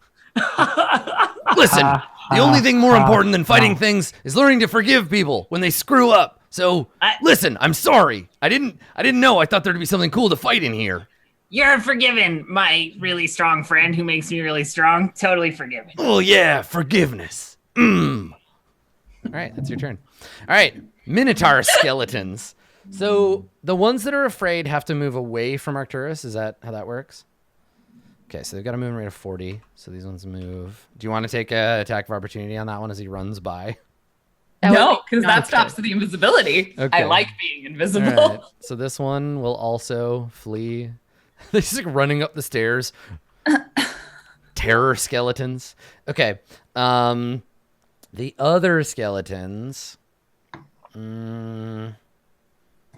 Speaker 1: Listen, the only thing more important than fighting things is learning to forgive people when they screw up. So, listen, I'm sorry. I didn't know. I thought there'd be something cool to fight in here.
Speaker 5: You're forgiven, my really strong friend who makes me really strong. Totally forgiven.
Speaker 1: Oh yeah, forgiveness. All right, that's your turn. All right, Minotaur Skeletons. So the ones that are afraid have to move away from Arcturus. Is that how that works? Okay, so they've got a movement rate of 40. So these ones move. Do you want to take an attack of opportunity on that one as he runs by?
Speaker 2: No, because that
Speaker 4: Okay.
Speaker 2: stops the invisibility.
Speaker 1: Okay.
Speaker 2: I like being invisible.
Speaker 1: All right, so this one will also flee. They're just like running up the stairs. Terror skeletons. Okay. The other skeletons.
Speaker 3: I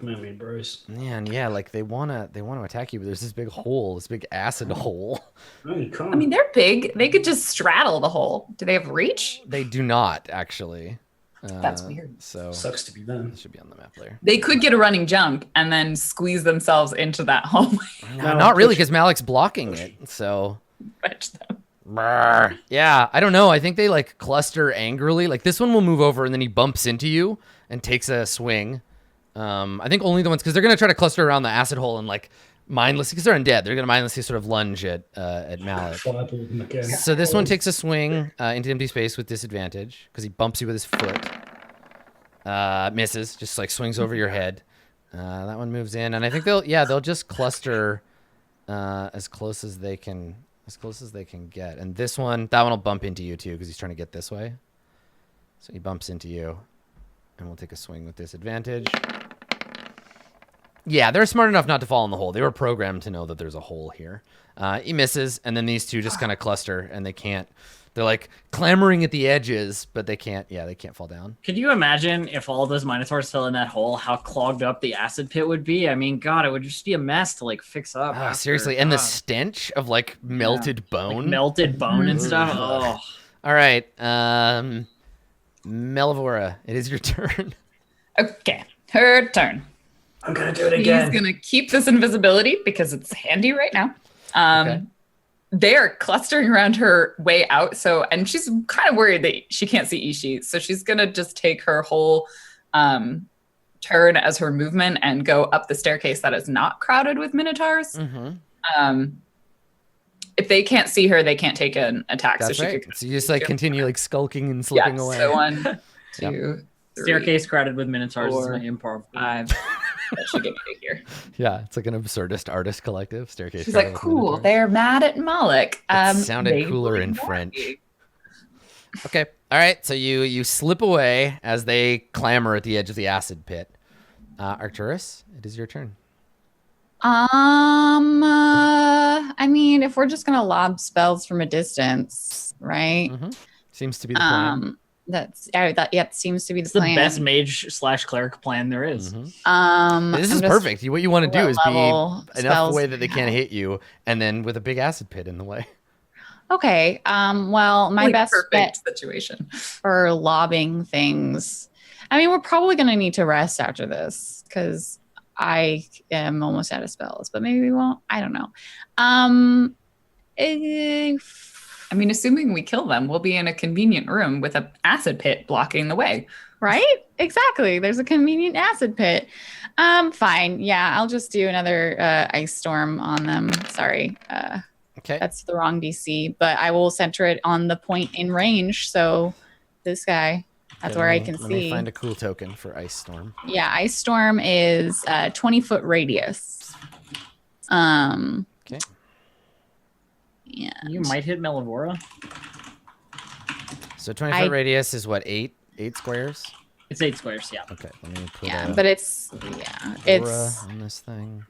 Speaker 3: mean, bros.
Speaker 1: Man, yeah, like they wanna attack you, but there's this big hole, this big acid hole.
Speaker 3: No, you can't.
Speaker 2: I mean, they're big. They could just straddle the hole. Do they have reach?
Speaker 1: They do not actually.
Speaker 2: That's weird.
Speaker 1: So
Speaker 3: Sucks to be them.
Speaker 1: it should be on the map later.
Speaker 2: They could get a running jump and then squeeze themselves into that hole.
Speaker 1: No, not really, because Malik's blocking it. So
Speaker 2: Fetch them.
Speaker 1: Brr. Yeah, I don't know. I think they like cluster angrily. Like this one will move over and then he bumps into you and takes a swing. I think only the ones, because they're gonna try to cluster around the acid hole and like mindlessly, because they're undead. They're gonna mindlessly sort of lunge at Malik.
Speaker 3: Fireball them again.
Speaker 1: So this one takes a swing into empty space with disadvantage because he bumps you with his foot. Misses, just like swings over your head. That one moves in, and I think they'll just cluster as close as they can get. And that one will bump into you too because he's trying to get this way. So he bumps into you, and we'll take a swing with disadvantage. Yeah, they're smart enough not to fall in the hole. They were programmed to know that there's a hole here. He misses, and then these two just kind of cluster, and they can't. They're like clamoring at the edges, but they can't. Yeah, they can't fall down.
Speaker 4: Could you imagine if all those minotaurs fell in that hole, how clogged up the acid pit would be? I mean, God, it would just be a mess to like fix up. after.
Speaker 1: Seriously, and the
Speaker 4: God.
Speaker 1: stench of like melted bone.
Speaker 4: Like melted bone and stuff. Oh,
Speaker 1: All right, Melvora, it is your turn.
Speaker 6: Okay, her turn.
Speaker 3: I'm gonna do it again.
Speaker 6: He's gonna keep this invisibility because it's handy right now.
Speaker 1: Okay.
Speaker 6: They're clustering around her way out. So, and she's kind of worried that she can't see Ishi. So she's gonna just take her whole turn as her movement and go up the staircase that is not crowded with minotaurs. If they can't see her, they can't take an attack.
Speaker 1: That's
Speaker 6: so she
Speaker 1: right.
Speaker 6: could
Speaker 1: So you just like continue like skulking and slipping away.
Speaker 6: So 1, 2, 3,
Speaker 4: Staircase crowded with minotaurs is
Speaker 6: 4,
Speaker 4: my improv.
Speaker 6: 5. That should get me to here.
Speaker 1: Yeah, it's like an absurdist artist collective. Staircase.
Speaker 6: She's
Speaker 1: crowded
Speaker 6: like,
Speaker 1: with
Speaker 6: cool.
Speaker 1: Minotaurs.
Speaker 6: They're mad at Malik.
Speaker 1: It sounded
Speaker 6: they
Speaker 1: cooler
Speaker 6: will
Speaker 1: in
Speaker 6: ignore
Speaker 1: French.
Speaker 6: me.
Speaker 1: Okay. All right. So you slip away as they clamor at the edge of the acid pit. Arcturus, it is your turn.
Speaker 2: I mean, if we're just gonna lob spells from a distance, right?
Speaker 1: Seems to be the plan.
Speaker 2: That seems to be the
Speaker 4: It's the
Speaker 2: plan.
Speaker 4: best mage / cleric plan there is.
Speaker 1: This
Speaker 2: I'm
Speaker 1: is
Speaker 2: just
Speaker 1: perfect. What you want to do is be
Speaker 2: level
Speaker 1: enough
Speaker 2: spells
Speaker 1: away that they
Speaker 2: we
Speaker 1: can't
Speaker 2: have.
Speaker 1: hit you, and then with a big acid pit in the way.
Speaker 2: Okay. Well, my
Speaker 6: Like,
Speaker 2: best bet
Speaker 6: perfect situation.
Speaker 2: for lobbing things. I mean, we're probably gonna need to rest after this because I am almost out of spells, but maybe we won't. I don't know.
Speaker 6: I mean, assuming we kill them, we'll be in a convenient room with an acid pit blocking the way.
Speaker 2: Right? Exactly. There's a convenient acid pit. Fine. Yeah, I'll just do another ice storm on them. Sorry.
Speaker 1: Okay.
Speaker 2: That's the wrong DC, but I will center it on the point in range. So this guy, that's
Speaker 1: Okay,
Speaker 2: where I
Speaker 1: let
Speaker 2: can
Speaker 1: me- Let me
Speaker 2: see.
Speaker 1: find a cool token for Ice Storm.
Speaker 2: Yeah, ice storm is 20-foot radius.
Speaker 1: Okay.
Speaker 2: Yeah.
Speaker 4: You might hit Melivora.
Speaker 1: So 20-foot radius is what, 8 squares?
Speaker 4: It's 8 squares, yeah.
Speaker 1: Okay, let me put
Speaker 2: Yeah,
Speaker 1: a
Speaker 2: but it's
Speaker 1: aura on this thing.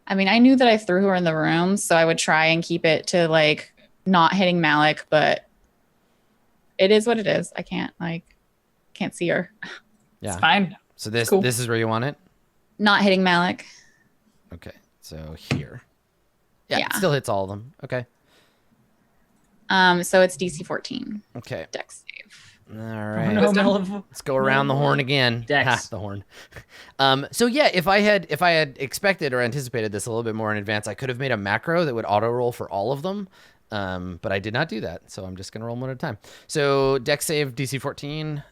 Speaker 2: I mean, I knew that I threw her in the room, so I would try and keep it to like not hitting Malik, but it is what it is. I can't see her.
Speaker 1: Yeah.
Speaker 6: It's fine.
Speaker 1: So this
Speaker 6: Cool.
Speaker 1: this is where you want it?
Speaker 2: Not hitting Malik.
Speaker 1: Okay. So here. Yeah,
Speaker 2: Yeah.
Speaker 1: it still hits all of them. Okay.
Speaker 2: So it's DC 14.
Speaker 1: Okay.
Speaker 2: Dex save.
Speaker 1: All
Speaker 4: Oh,
Speaker 1: right.
Speaker 4: no, Meliv-
Speaker 1: Let's go around the horn again.
Speaker 4: Dex.
Speaker 1: Ha, the horn. So yeah, if I had expected or anticipated this a little bit more in advance, I could have made a macro that would auto roll for all of them. But I did not do that, so I'm just gonna roll them one at a time. So Dex save DC 14,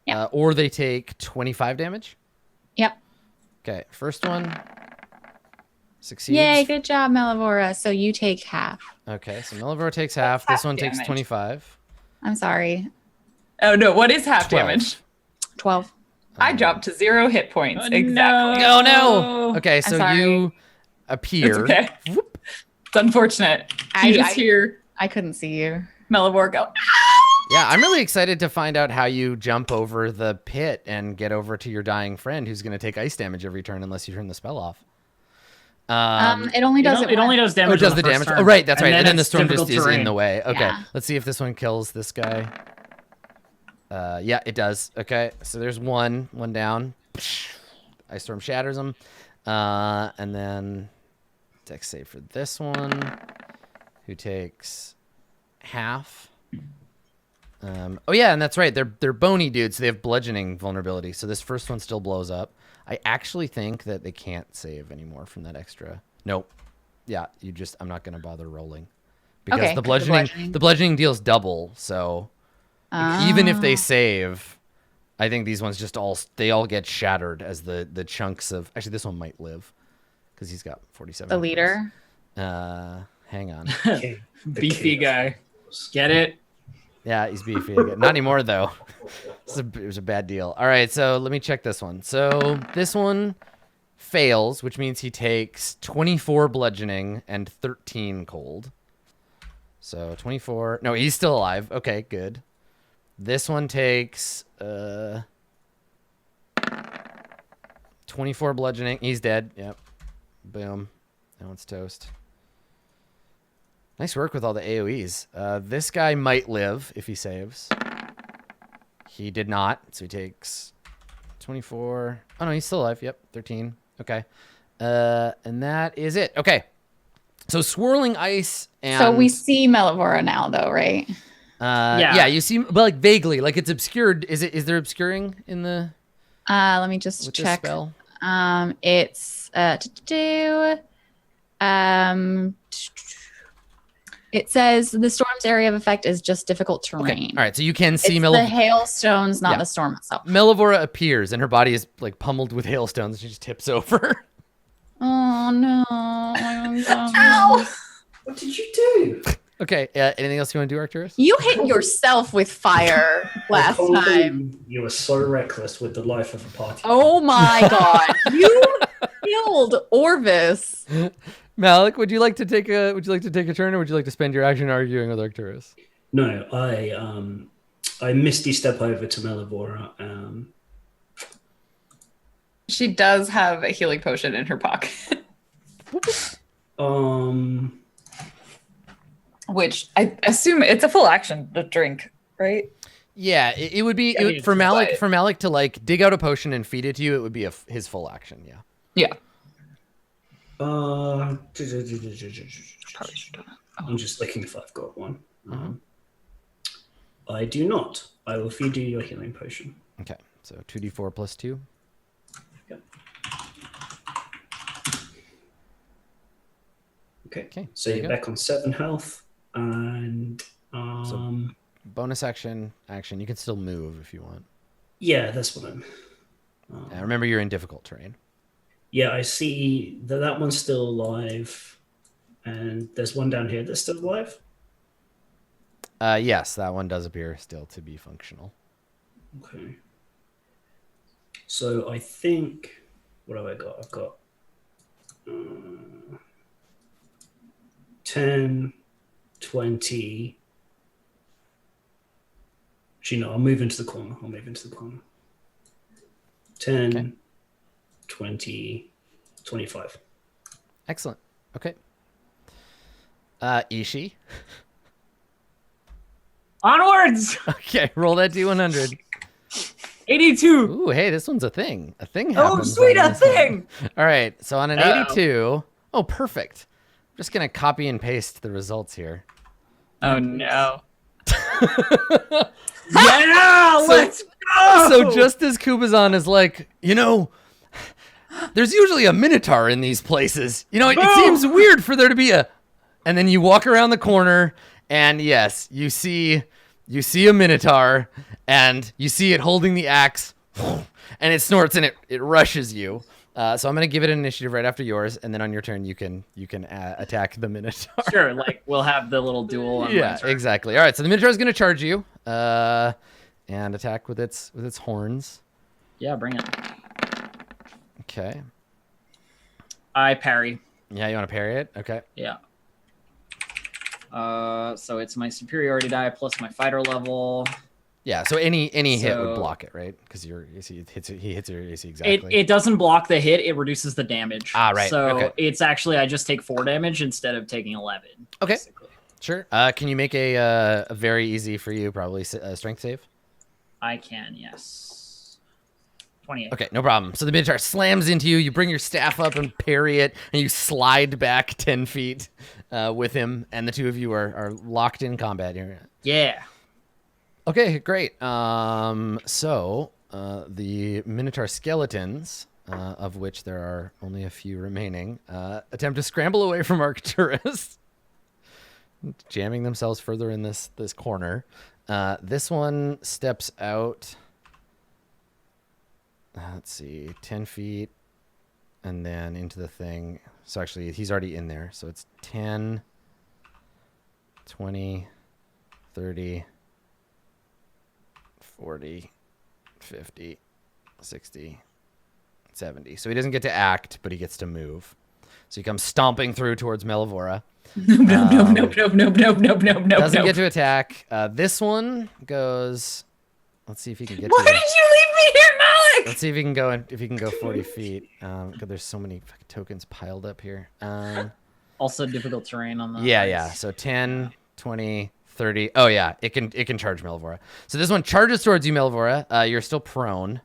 Speaker 2: Yep.
Speaker 1: or they take 25 damage.
Speaker 2: Yep.
Speaker 1: Okay, first one succeeds.
Speaker 2: Yay, good job, Melivora. So you take half.
Speaker 1: Okay, so Melivore takes half. This one takes
Speaker 6: damage.
Speaker 1: 25.
Speaker 2: I'm sorry.
Speaker 6: Oh, no. What is half
Speaker 1: 12.
Speaker 6: damage?
Speaker 2: 12.
Speaker 6: I dropped to 0 hit points.
Speaker 4: Oh,
Speaker 6: exactly.
Speaker 1: Oh no! Okay, so
Speaker 2: sorry.
Speaker 1: you appear.
Speaker 6: It's okay. It's unfortunate. You just hear
Speaker 2: I couldn't see you.
Speaker 6: Melivore go,
Speaker 1: Yeah, I'm really excited to find out how you jump over the pit and get over to your dying friend who's going to take ice damage every turn unless you turn the spell off.
Speaker 2: It only does
Speaker 4: it only does damage.
Speaker 1: Oh, it does
Speaker 4: on
Speaker 1: the
Speaker 4: first
Speaker 1: damage.
Speaker 4: turn.
Speaker 1: Oh, right, that's right. And then the
Speaker 4: it's
Speaker 1: storm just
Speaker 4: difficult
Speaker 1: is in
Speaker 4: terrain.
Speaker 1: the way. Okay,
Speaker 2: Yeah.
Speaker 1: let's see if this one kills this guy. Yeah, it does. Okay, so there's one down. Ice storm shatters him. And then Dex save for this one, who takes half. Oh yeah, and that's right. They're bony dudes, so they have bludgeoning vulnerability. So this first one still blows up. I actually think that they can't save anymore from that extra. Nope. Yeah, I'm not gonna bother rolling because
Speaker 2: Okay,
Speaker 1: the
Speaker 2: 'cause
Speaker 1: bludgeoning bludgeoning deals double. So even if they save, I think these ones they all get shattered as the chunks of. Actually, this one might live because he's got 47.
Speaker 2: the
Speaker 1: hit
Speaker 2: leader.
Speaker 1: points. Hang on.
Speaker 3: Okay, the
Speaker 4: Beefy
Speaker 3: chaos.
Speaker 4: guy. Get it?
Speaker 1: Yeah, he's beefy again. Not anymore, though. It was a bad deal. All right, so let me check this one. So this one fails, which means he takes 24 bludgeoning and 13 cold. So 24. No, he's still alive. Okay, good. This one takes 24 bludgeoning. He's dead. Yep. Boom. That one's toast. Nice work with all the AoEs. This guy might live if he saves. He did not, so he takes 24. Oh, no, he's still alive. Yep, 13. Okay. And that is it. Okay. So swirling ice and...
Speaker 2: So we see Melivora now, though, right?
Speaker 1: Yeah, you see, but like vaguely, like it's obscured. Is there obscuring in the
Speaker 2: Let me just
Speaker 1: with this
Speaker 2: check.
Speaker 1: spell?
Speaker 2: It's it says the storm's area of effect is just difficult terrain.
Speaker 1: Okay. All right, so you can see
Speaker 2: It's the hailstones, not
Speaker 1: Yeah.
Speaker 2: the storm itself.
Speaker 1: Melivora appears, and her body is like pummeled with hailstones. And she just tips over.
Speaker 2: Oh no!
Speaker 6: Ow!
Speaker 3: What did you do?
Speaker 1: Okay. Anything else you want to do, Arcturus?
Speaker 2: You hit yourself with fire last
Speaker 3: I can't
Speaker 2: time.
Speaker 3: believe you were so reckless with the life of a party.
Speaker 2: Oh my god! You killed Orvis.
Speaker 1: Malik, would you like to take a turn, or would you like to spend your action arguing with Arcturus?
Speaker 3: No, I misty step over to Melivora.
Speaker 6: She does have a healing potion in her pocket, which I assume it's a full action to drink, right?
Speaker 1: Yeah, it would be for Malik to like dig out a potion and feed it to you. It would be his full action. Yeah.
Speaker 6: Yeah.
Speaker 3: I'm just looking if I've got one. I do not. I will feed you your healing potion.
Speaker 1: Okay. So 2d4 plus 2.
Speaker 3: Yep.
Speaker 1: Okay,
Speaker 3: Okay. So
Speaker 1: there you
Speaker 3: you're
Speaker 1: go.
Speaker 3: back on 7 health, and
Speaker 1: Bonus action. You can still move if you want.
Speaker 3: yeah, that's what I'm.
Speaker 1: Remember, you're in difficult terrain.
Speaker 3: Yeah, I see that one's still alive, and there's one down here that's still alive.
Speaker 1: Yes, that one does appear still to be functional.
Speaker 3: Okay. So I think, what have I got? I've got 10, 20. Actually, no, I'll move into the corner. 10,
Speaker 1: Okay.
Speaker 3: 20, 25.
Speaker 1: Excellent. Okay. Ishi.
Speaker 5: Onwards!
Speaker 1: Okay, roll that D100.
Speaker 5: 82.
Speaker 1: Ooh, hey, this one's a thing. A thing happens.
Speaker 5: Oh, sweet,
Speaker 1: on
Speaker 5: a
Speaker 1: this one.
Speaker 5: thing!
Speaker 1: All right, so on an
Speaker 6: Uh-oh.
Speaker 1: 82. Oh, perfect. I'm just going to copy and paste the results here.
Speaker 6: Oh no.
Speaker 5: Yeah, let's go!
Speaker 1: So just as Kubazan is like, there's usually a Minotaur in these places. It seems weird for there to be a... And then you walk around the corner, and yes, you see a Minotaur, and you see it holding the axe, and it snorts, and it rushes you. So I'm going to give it an initiative right after yours, and then on your turn, you can attack the Minotaur.
Speaker 4: Sure, like we'll have the little duel. On
Speaker 1: Yeah,
Speaker 4: my turn.
Speaker 1: exactly. All right, so the Minotaur is going to charge you and attack with its horns.
Speaker 4: Yeah, bring it.
Speaker 1: Okay.
Speaker 4: I parry.
Speaker 1: Yeah, you want to parry it? Okay.
Speaker 4: Yeah. So it's my superiority die plus my fighter level.
Speaker 1: Yeah, so any hit would
Speaker 4: So-
Speaker 1: block it, right? Because he hits your AC exactly.
Speaker 4: It doesn't block the hit; it reduces the damage.
Speaker 1: Ah, right,
Speaker 4: So
Speaker 1: okay.
Speaker 4: it's actually I just take 4 damage instead of taking 11.
Speaker 1: Okay.
Speaker 4: Basically.
Speaker 1: Sure. Can you make a very easy for you, probably strength save?
Speaker 4: I can, yes. 28.
Speaker 1: Okay, no problem. So the Minotaur slams into you. You bring your staff up and parry it, and you slide back 10 feet with him, and the two of you are locked in combat here.
Speaker 4: Yeah.
Speaker 1: Okay, great. So the Minotaur Skeletons, of which there are only a few remaining, attempt to scramble away from Arcturus, jamming themselves further in this corner. This one steps out. Let's see, 10 feet, and then into the thing. So actually, he's already in there. So it's 10, 20, 30, 40, 50, 60, 70. So he doesn't get to act, but he gets to move. So he comes stomping through towards Melivora.
Speaker 6: Nope.
Speaker 1: Doesn't get to attack. This one goes... Let's see if he can get
Speaker 6: Why
Speaker 1: to
Speaker 6: did you leave me here, Malik?
Speaker 1: Let's see if he can go 40 feet. God, there's so many fucking tokens piled up here.
Speaker 4: Also difficult terrain on the
Speaker 1: Yeah. So 10, 20, 30. Oh yeah, it can charge Melivora. So this one charges towards you, Melivora. You're still prone,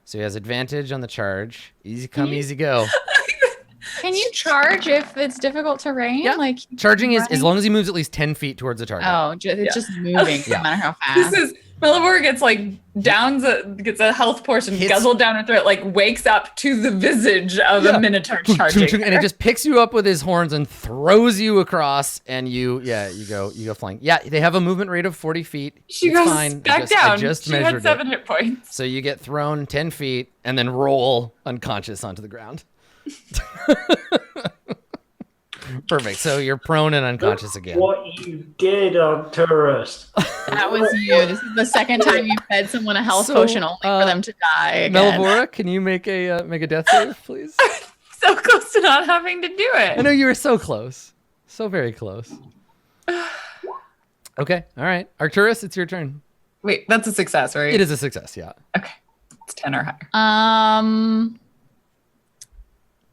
Speaker 1: so he has advantage on the charge. Easy come, easy go.
Speaker 2: Can you charge if it's difficult terrain?
Speaker 1: Yeah.
Speaker 2: Like
Speaker 1: Charging is as
Speaker 2: running?
Speaker 1: long as he moves at least 10 feet towards the target.
Speaker 2: Oh, it's just moving
Speaker 1: Yeah.
Speaker 2: no matter how
Speaker 6: This
Speaker 2: fast.
Speaker 6: is Mellivore gets like gets a health portion
Speaker 1: Hits-
Speaker 6: guzzled down her throat, like wakes up to the visage of
Speaker 1: Yeah.
Speaker 6: a minotaur charging.
Speaker 1: And it just picks you up with his horns and throws you across, and you go flying. Yeah, they have a movement rate of 40 feet.
Speaker 6: She
Speaker 1: It's
Speaker 6: goes
Speaker 1: fine.
Speaker 6: back
Speaker 1: I
Speaker 6: down.
Speaker 1: just
Speaker 6: She
Speaker 1: measured
Speaker 6: had 7
Speaker 1: it.
Speaker 6: hit points.
Speaker 1: So you get thrown 10 feet and then roll unconscious onto the ground. Perfect. So you're prone and unconscious again.
Speaker 3: What you did, Arcturus.
Speaker 2: That was you. This is the second time you fed someone a health
Speaker 1: So,
Speaker 2: potion only for them to die again.
Speaker 1: Melvora, can you make a death save, please?
Speaker 6: So close to not having to do it.
Speaker 1: I know you were so close. So very close. Okay. All right. Arcturus, it's your turn.
Speaker 6: Wait, that's a success, right?
Speaker 1: It is a success, yeah.
Speaker 6: Okay. It's 10 or higher.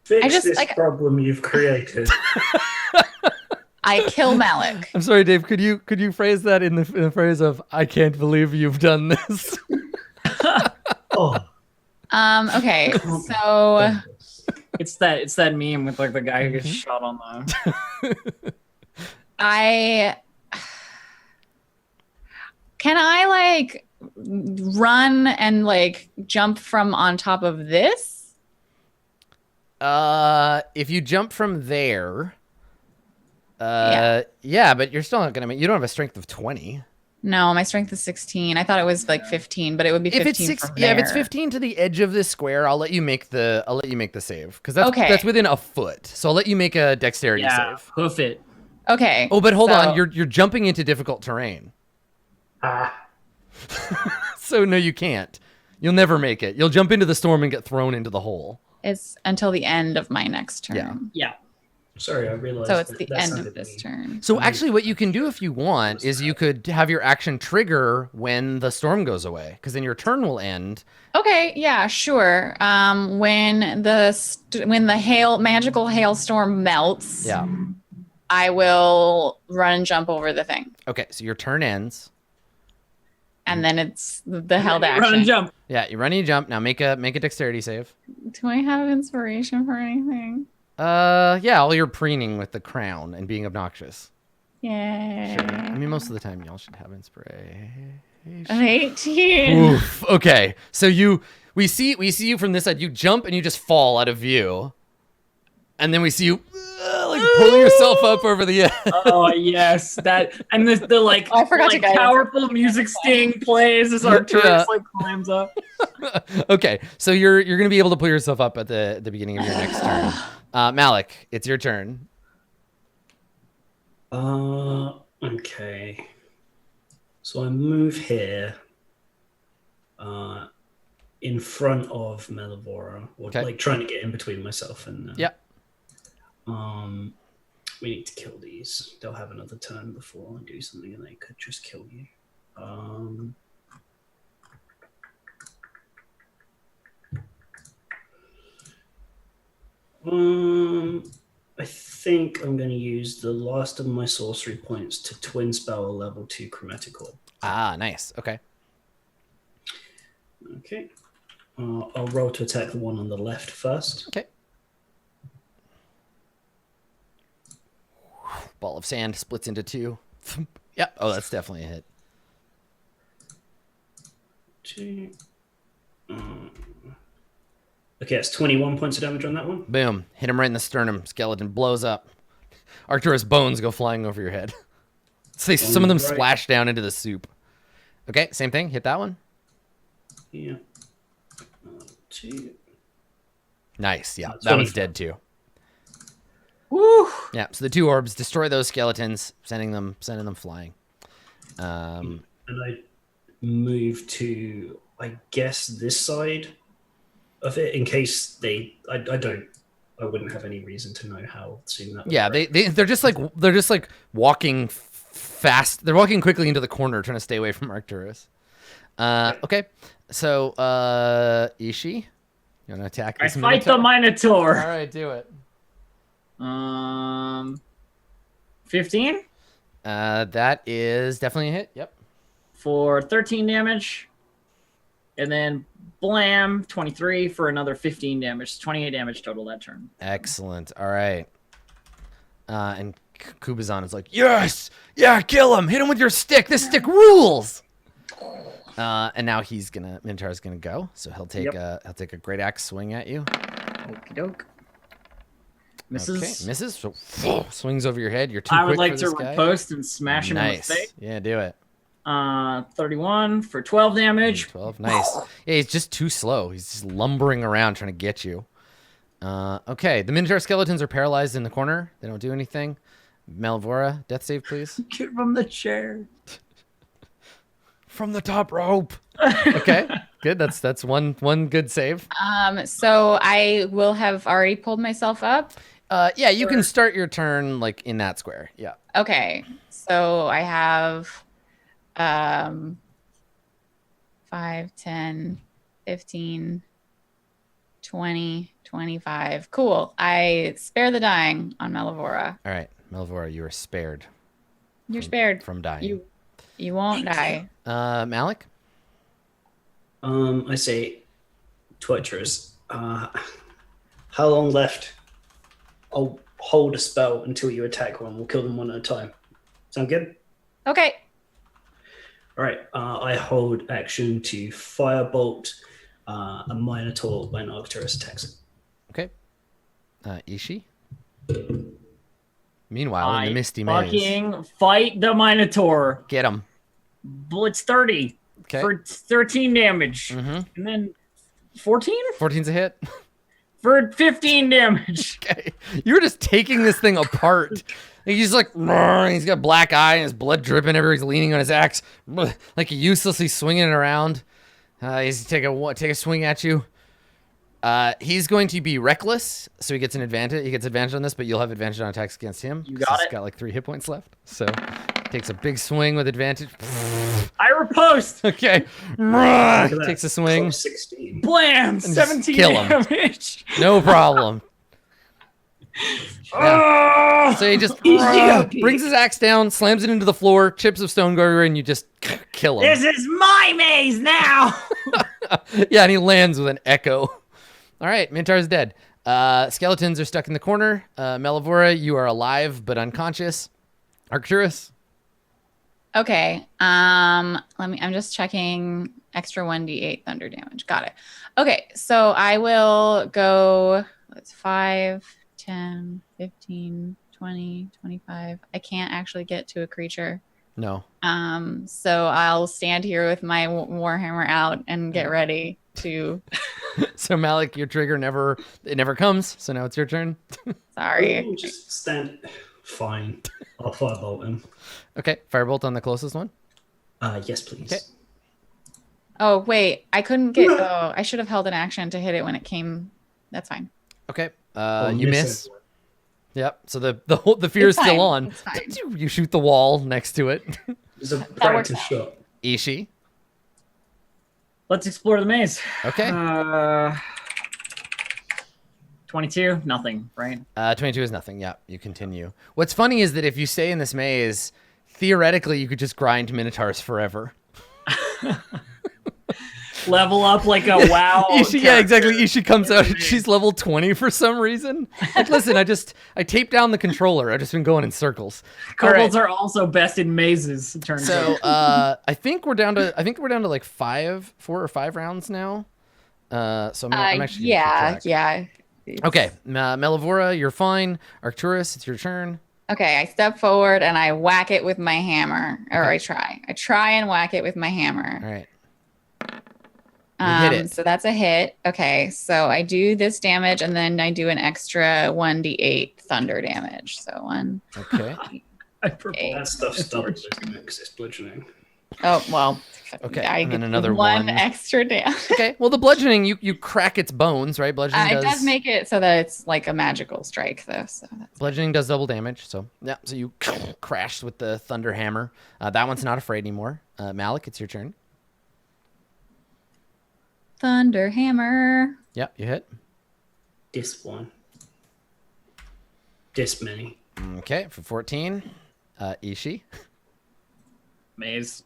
Speaker 3: Fix
Speaker 2: just,
Speaker 3: this
Speaker 2: like-
Speaker 3: problem you've created.
Speaker 2: I kill Malik.
Speaker 1: I'm sorry, Dave. Could you phrase that in the phrase of "I can't believe you've done this"?
Speaker 3: Oh,
Speaker 2: Okay, so
Speaker 4: It's that meme with like the guy who gets shot on the.
Speaker 2: can I like run and like jump from on top of this?
Speaker 1: If you jump from there, yeah, but you're still not gonna make. You don't have a strength of 20.
Speaker 2: No, my strength is 16. I thought it was like 15, but it would be 15
Speaker 1: If it's six,
Speaker 2: from
Speaker 1: yeah, if it's
Speaker 2: there.
Speaker 1: 15 to the edge of this square, I'll let you make the save because that's
Speaker 2: Okay.
Speaker 1: that's within a foot. So I'll let you make a dexterity
Speaker 4: Yeah,
Speaker 1: save.
Speaker 4: hoof it.
Speaker 2: Okay.
Speaker 1: Oh, but hold
Speaker 2: so-
Speaker 1: on, you're jumping into difficult terrain. So no, you can't. You'll never make it. You'll jump into the storm and get thrown into the hole.
Speaker 2: It's until the end of my next turn.
Speaker 1: Yeah.
Speaker 4: Yeah.
Speaker 3: sorry, I realized.
Speaker 2: So it's
Speaker 3: that-
Speaker 2: the
Speaker 3: that
Speaker 2: end
Speaker 3: sounded
Speaker 2: of this
Speaker 3: mean.
Speaker 2: turn.
Speaker 1: So actually, what you can do if you want is you could have your action trigger when the storm goes away, because then your turn will end.
Speaker 2: Okay, yeah, sure. When the magical hailstorm melts,
Speaker 1: Yeah.
Speaker 2: I will run and jump over the thing.
Speaker 1: Okay, so your turn ends.
Speaker 2: And then it's the held action.
Speaker 4: Run and jump.
Speaker 1: Yeah, you run and you jump. Now make a dexterity save.
Speaker 2: Do I have inspiration for anything?
Speaker 1: Yeah, all your preening with the crown and being obnoxious.
Speaker 2: Yay.
Speaker 1: Sure. I mean, most of the time y'all should have inspiration.
Speaker 2: 18.
Speaker 1: Oof. Okay, so we see you from this side. You jump and you just fall out of view, and then we see you like pulling yourself up over the edge.
Speaker 4: Oh yes, that and the like,
Speaker 2: Oh, I forgot to
Speaker 4: like
Speaker 2: guide us.
Speaker 4: powerful music sting plays as Arcturus
Speaker 1: Yeah.
Speaker 4: like climbs up.
Speaker 1: Okay, so you're gonna be able to pull yourself up at the beginning of your next turn. Malik, it's your turn.
Speaker 3: Okay. So I move here, in front of Melivora, or
Speaker 1: Okay.
Speaker 3: like trying to get in between myself and.
Speaker 1: Yeah.
Speaker 3: We need to kill these. They'll have another turn before I do something, and they could just kill you. I think I'm going to use the last of my sorcery points to twin spell a level 2 chromatic orb.
Speaker 1: Ah, nice. Okay.
Speaker 3: Okay. I'll roll to attack the one on the left first.
Speaker 1: Okay. Ball of sand splits into two. Yep. Oh, that's definitely a hit.
Speaker 3: 2. Okay, that's 21 points of damage on that one.
Speaker 1: Boom. Hit him right in the sternum. Skeleton blows up. Arcturus bones go flying over your head. So some of them
Speaker 3: Right.
Speaker 1: splash down into the soup. Okay, same thing. Hit that one.
Speaker 3: Yeah. 2.
Speaker 1: Nice. Yeah,
Speaker 3: That's
Speaker 1: that one's
Speaker 3: 24.
Speaker 1: dead too.
Speaker 6: Woo!
Speaker 1: Yeah. So the two orbs destroy those skeletons, sending them flying.
Speaker 3: And I move to, I guess, this side of it in case I wouldn't have any reason to know how soon that would
Speaker 1: Yeah,
Speaker 3: break.
Speaker 1: they're just like walking fast. They're walking quickly into the corner, trying to stay away from Arcturus. Okay, so Ishi, you want to attack
Speaker 4: I
Speaker 1: this
Speaker 4: fight the
Speaker 1: Minotaur?
Speaker 4: Minotaur.
Speaker 1: All right, do it.
Speaker 4: 15
Speaker 1: That is definitely a hit. Yep.
Speaker 4: for 13 damage. and then blam, 23 for another 15 damage. 28 damage total that turn.
Speaker 1: Excellent. All right. And Kubazan is like, yes, yeah, kill him. Hit him with your stick. This stick rules. And now Minotaur's gonna go. So he'll take a great axe swing at you.
Speaker 4: Okie doke. Misses.
Speaker 1: Okay, misses. So swings over your head. You're too
Speaker 4: I
Speaker 1: quick
Speaker 4: would like
Speaker 1: for
Speaker 4: to
Speaker 1: this guy.
Speaker 4: riposte and smash him in the
Speaker 1: Nice.
Speaker 4: face.
Speaker 1: Yeah, do it.
Speaker 4: 31 for 12 damage.
Speaker 1: 12. Nice. Yeah, he's just too slow. He's just lumbering around trying to get you. Okay, the Minotaur Skeletons are paralyzed in the corner. They don't do anything. Malvora, death save, please.
Speaker 4: Get from the chair.
Speaker 1: From the top rope. Okay, good. That's one good save.
Speaker 2: So I will have already pulled myself up.
Speaker 1: Yeah, you can start your turn like in that square. Yeah.
Speaker 2: Okay. So I have 5, 10, 15, 20, 25. Cool. I spare the dying on Melavora.
Speaker 1: All right, Malvora, you are spared.
Speaker 2: You're spared.
Speaker 1: From dying.
Speaker 2: You won't die.
Speaker 1: Malik?
Speaker 3: I say to Arcturus, how long left? I'll hold a spell until you attack one. We'll kill them one at a time. Sound good?
Speaker 2: Okay.
Speaker 3: All right. I hold action to firebolt a Minotaur when Arcturus attacks it.
Speaker 1: Okay. Ishi? Meanwhile, in the Misty Maze.
Speaker 4: Fucking fight the Minotaur.
Speaker 1: Get him.
Speaker 4: Blitz 30
Speaker 1: Okay.
Speaker 4: for 13 damage.
Speaker 1: Mm-hmm.
Speaker 4: And then 14
Speaker 1: 14's a hit.
Speaker 4: for 15 damage.
Speaker 1: Okay. You were just taking this thing apart. He's like, he's got a black eye and his blood dripping everywhere. He's leaning on his axe, like uselessly swinging it around. He's take a swing at you. He's going to be reckless, so he gets an advantage. He gets advantage on this, but you'll have advantage on attacks against him.
Speaker 4: You got
Speaker 1: he's
Speaker 4: it.
Speaker 1: Got like 3 hit points left, so takes a big swing with advantage.
Speaker 4: I riposte.
Speaker 1: Okay,
Speaker 3: Look at that.
Speaker 1: takes a swing.
Speaker 3: Close 16.
Speaker 4: Blam!
Speaker 1: just
Speaker 4: 17
Speaker 1: kill him.
Speaker 4: damage.
Speaker 1: No problem. Yeah.
Speaker 4: Oh!
Speaker 1: So he just
Speaker 3: Easy.
Speaker 1: brings his axe down, slams it into the floor, chips of stone garter, and you just kill him.
Speaker 5: This is my maze now.
Speaker 1: Yeah, and he lands with an echo. All right, Minotaur's dead. Skeletons are stuck in the corner. Melavora, you are alive but unconscious. Arcturus.
Speaker 2: Okay. I'm just checking extra 1d8 thunder damage. Got it. Okay, so I will go 5, 10, 15, 20, 25. I can't actually get to a creature.
Speaker 1: No.
Speaker 2: So I'll stand here with my warhammer out and get ready to.
Speaker 1: So Malik, your trigger never comes. So now it's your turn.
Speaker 2: Sorry.
Speaker 3: Ooh, just stand. Fine. I'll firebolt him.
Speaker 1: Okay, firebolt on the closest one.
Speaker 3: Yes, please.
Speaker 1: Okay.
Speaker 2: Oh wait, I couldn't get. Oh, I should have held an action to hit it when it came. That's fine.
Speaker 1: Okay.
Speaker 3: I'll
Speaker 1: You miss.
Speaker 3: everyone.
Speaker 1: Yep. So the fear is
Speaker 2: It's
Speaker 1: still
Speaker 2: fine.
Speaker 1: on.
Speaker 2: It's fine.
Speaker 1: You shoot the wall next to it.
Speaker 3: It's a
Speaker 2: works
Speaker 3: practice
Speaker 2: out.
Speaker 3: shot.
Speaker 1: Ishi.
Speaker 4: Let's explore the maze.
Speaker 1: Okay.
Speaker 4: 22, nothing, right?
Speaker 1: 22 is nothing. Yeah, you continue. What's funny is that if you stay in this maze, theoretically you could just grind minotaurs forever.
Speaker 4: Level up like a WoW.
Speaker 1: Ishi, yeah, exactly. Ishi comes out and she's level 20 for some reason. Like, listen, I taped down the controller. I've just been going in circles. All right.
Speaker 4: Kobolds are also best in mazes, it turns
Speaker 1: So
Speaker 4: out.
Speaker 1: I think we're down to like 4 or 5 rounds now. So I'm actually gonna keep track.
Speaker 2: Yeah.
Speaker 1: Okay, Melavora, you're fine. Arcturus, it's your turn.
Speaker 2: Okay, I step forward and I whack it with my hammer, or I try and whack it with my hammer.
Speaker 1: All right. You hit it.
Speaker 2: So that's a hit. Okay, so I do this damage and then I do an extra 1d8 thunder damage. So 1.
Speaker 1: Okay.
Speaker 4: I propose.
Speaker 3: That stuff's double, isn't it? 'Cause it's bludgeoning.
Speaker 2: Oh well.
Speaker 1: Okay,
Speaker 2: I
Speaker 1: and then
Speaker 2: get
Speaker 1: another
Speaker 2: one
Speaker 1: one.
Speaker 2: extra damage.
Speaker 1: Okay. Well, the bludgeoning, you crack its bones, right? Bludgeoning
Speaker 2: It does make it so that it's like a magical strike, though. So that's
Speaker 1: bludgeoning does double damage. So yeah. So you crashed with the thunder hammer. That one's not afraid anymore. Malik, it's your turn.
Speaker 2: thunder hammer.
Speaker 1: Yep, you hit.
Speaker 3: This one. This many.
Speaker 1: Okay, for 14. Ishi.
Speaker 4: Maze.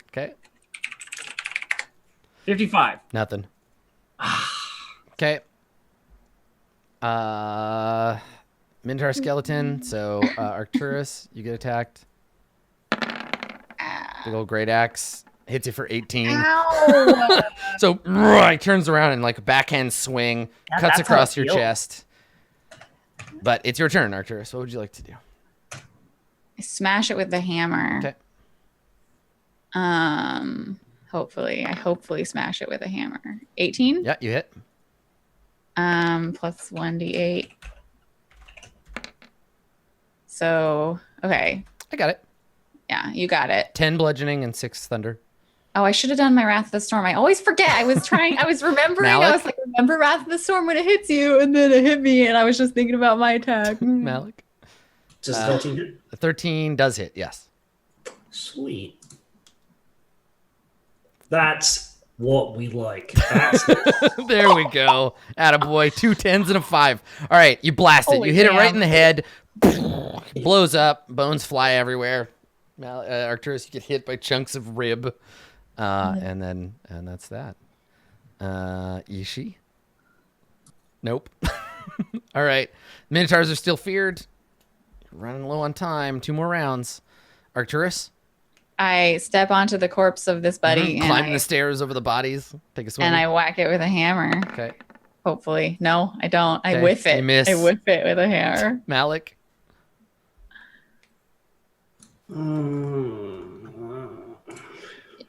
Speaker 1: Okay.
Speaker 4: 55.
Speaker 1: Nothing. Okay. Minotaur Skeleton. So Arcturus, you get attacked. Big old great axe hits you for 18.
Speaker 2: Ow!
Speaker 1: So he turns around and like a backhand swing,
Speaker 5: Yeah,
Speaker 1: cuts
Speaker 5: that's how
Speaker 1: across
Speaker 5: it
Speaker 1: your
Speaker 5: feels.
Speaker 1: chest. But it's your turn, Arcturus. What would you like to do?
Speaker 2: I smash it with the hammer.
Speaker 1: Okay.
Speaker 2: Hopefully smash it with a hammer. 18.
Speaker 1: Yeah, you hit.
Speaker 2: Plus 1d8. So okay.
Speaker 1: I got it.
Speaker 2: Yeah, you got it.
Speaker 1: 10 bludgeoning and 6 thunder.
Speaker 2: Oh, I should have done my Wrath of the Storm. I always forget. I was remembering. I
Speaker 1: Malik?
Speaker 2: was like, remember Wrath of the Storm when it hits you, and then it hit me, and I was just thinking about my attack.
Speaker 1: Malik.
Speaker 3: Does 13 hit?
Speaker 1: 13 does hit, yes.
Speaker 3: Sweet. That's what we like. That's
Speaker 1: There we go. Attaboy. 2 10s and a 5. All right, you blast it.
Speaker 2: Holy
Speaker 1: You hit it right
Speaker 2: damn.
Speaker 1: in the head. Blows up. Bones fly everywhere. Arcturus, you get hit by chunks of rib. And that's that. Ishi? Nope. All right. Minotaurs are still feared. Running low on time. 2 more rounds. Arcturus?
Speaker 2: I step onto the corpse of this buddy,
Speaker 1: Climbing the stairs over the bodies. Take a swing.
Speaker 2: and I whack it with a hammer.
Speaker 1: Okay.
Speaker 2: Hopefully. No, I don't. I
Speaker 1: Okay,
Speaker 2: whiff it.
Speaker 1: you miss.
Speaker 2: I whiff it with a hammer.
Speaker 1: Malik?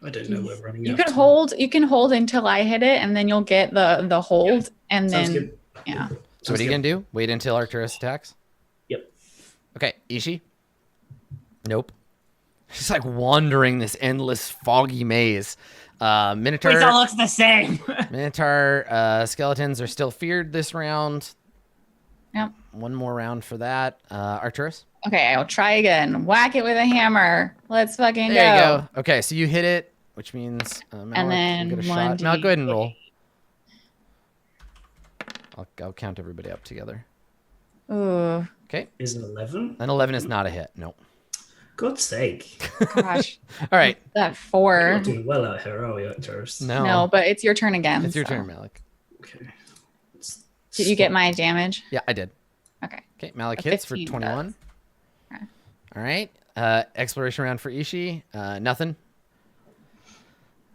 Speaker 3: I don't know. We're running
Speaker 2: You
Speaker 3: out
Speaker 2: can
Speaker 3: of time.
Speaker 2: hold. You can hold until I hit it, and then you'll get the hold, and
Speaker 3: Sounds
Speaker 2: then
Speaker 3: good.
Speaker 2: yeah.
Speaker 1: So what are you going to do? Wait until Arcturus attacks?
Speaker 3: Yep.
Speaker 1: Okay, Ishi? Nope. She's like wandering this endless foggy maze. Minotaur,
Speaker 5: Place all looks the same.
Speaker 1: Minotaur skeletons are still feared this round.
Speaker 2: Yep.
Speaker 1: One more round for that. Arcturus?
Speaker 2: Okay, I'll try again. Whack it with a hammer. Let's fucking
Speaker 1: There you
Speaker 2: go.
Speaker 1: go. Okay, so you hit it, which means Malik,
Speaker 2: then
Speaker 1: you get a shot.
Speaker 2: 1d8.
Speaker 1: Malik, go ahead and roll. I'll count everybody up together.
Speaker 2: Ooh,
Speaker 1: Okay,
Speaker 3: Is it 11?
Speaker 1: and 11 is not a hit. Nope.
Speaker 3: God's sake.
Speaker 2: gosh.
Speaker 1: All right.
Speaker 2: That
Speaker 3: We're
Speaker 2: 4.
Speaker 3: not doing well out here, are we, Arcturus?
Speaker 1: No.
Speaker 2: No, but it's your turn again.
Speaker 1: It's your
Speaker 2: so.
Speaker 1: turn, Malik.
Speaker 3: Okay.
Speaker 2: Did you get my damage?
Speaker 1: Yeah, I did.
Speaker 2: Okay.
Speaker 1: Okay, Malik
Speaker 2: A
Speaker 1: hits for
Speaker 2: 15
Speaker 1: 21.
Speaker 2: does. Okay.
Speaker 1: All right. Exploration round for Ishi. Nothing.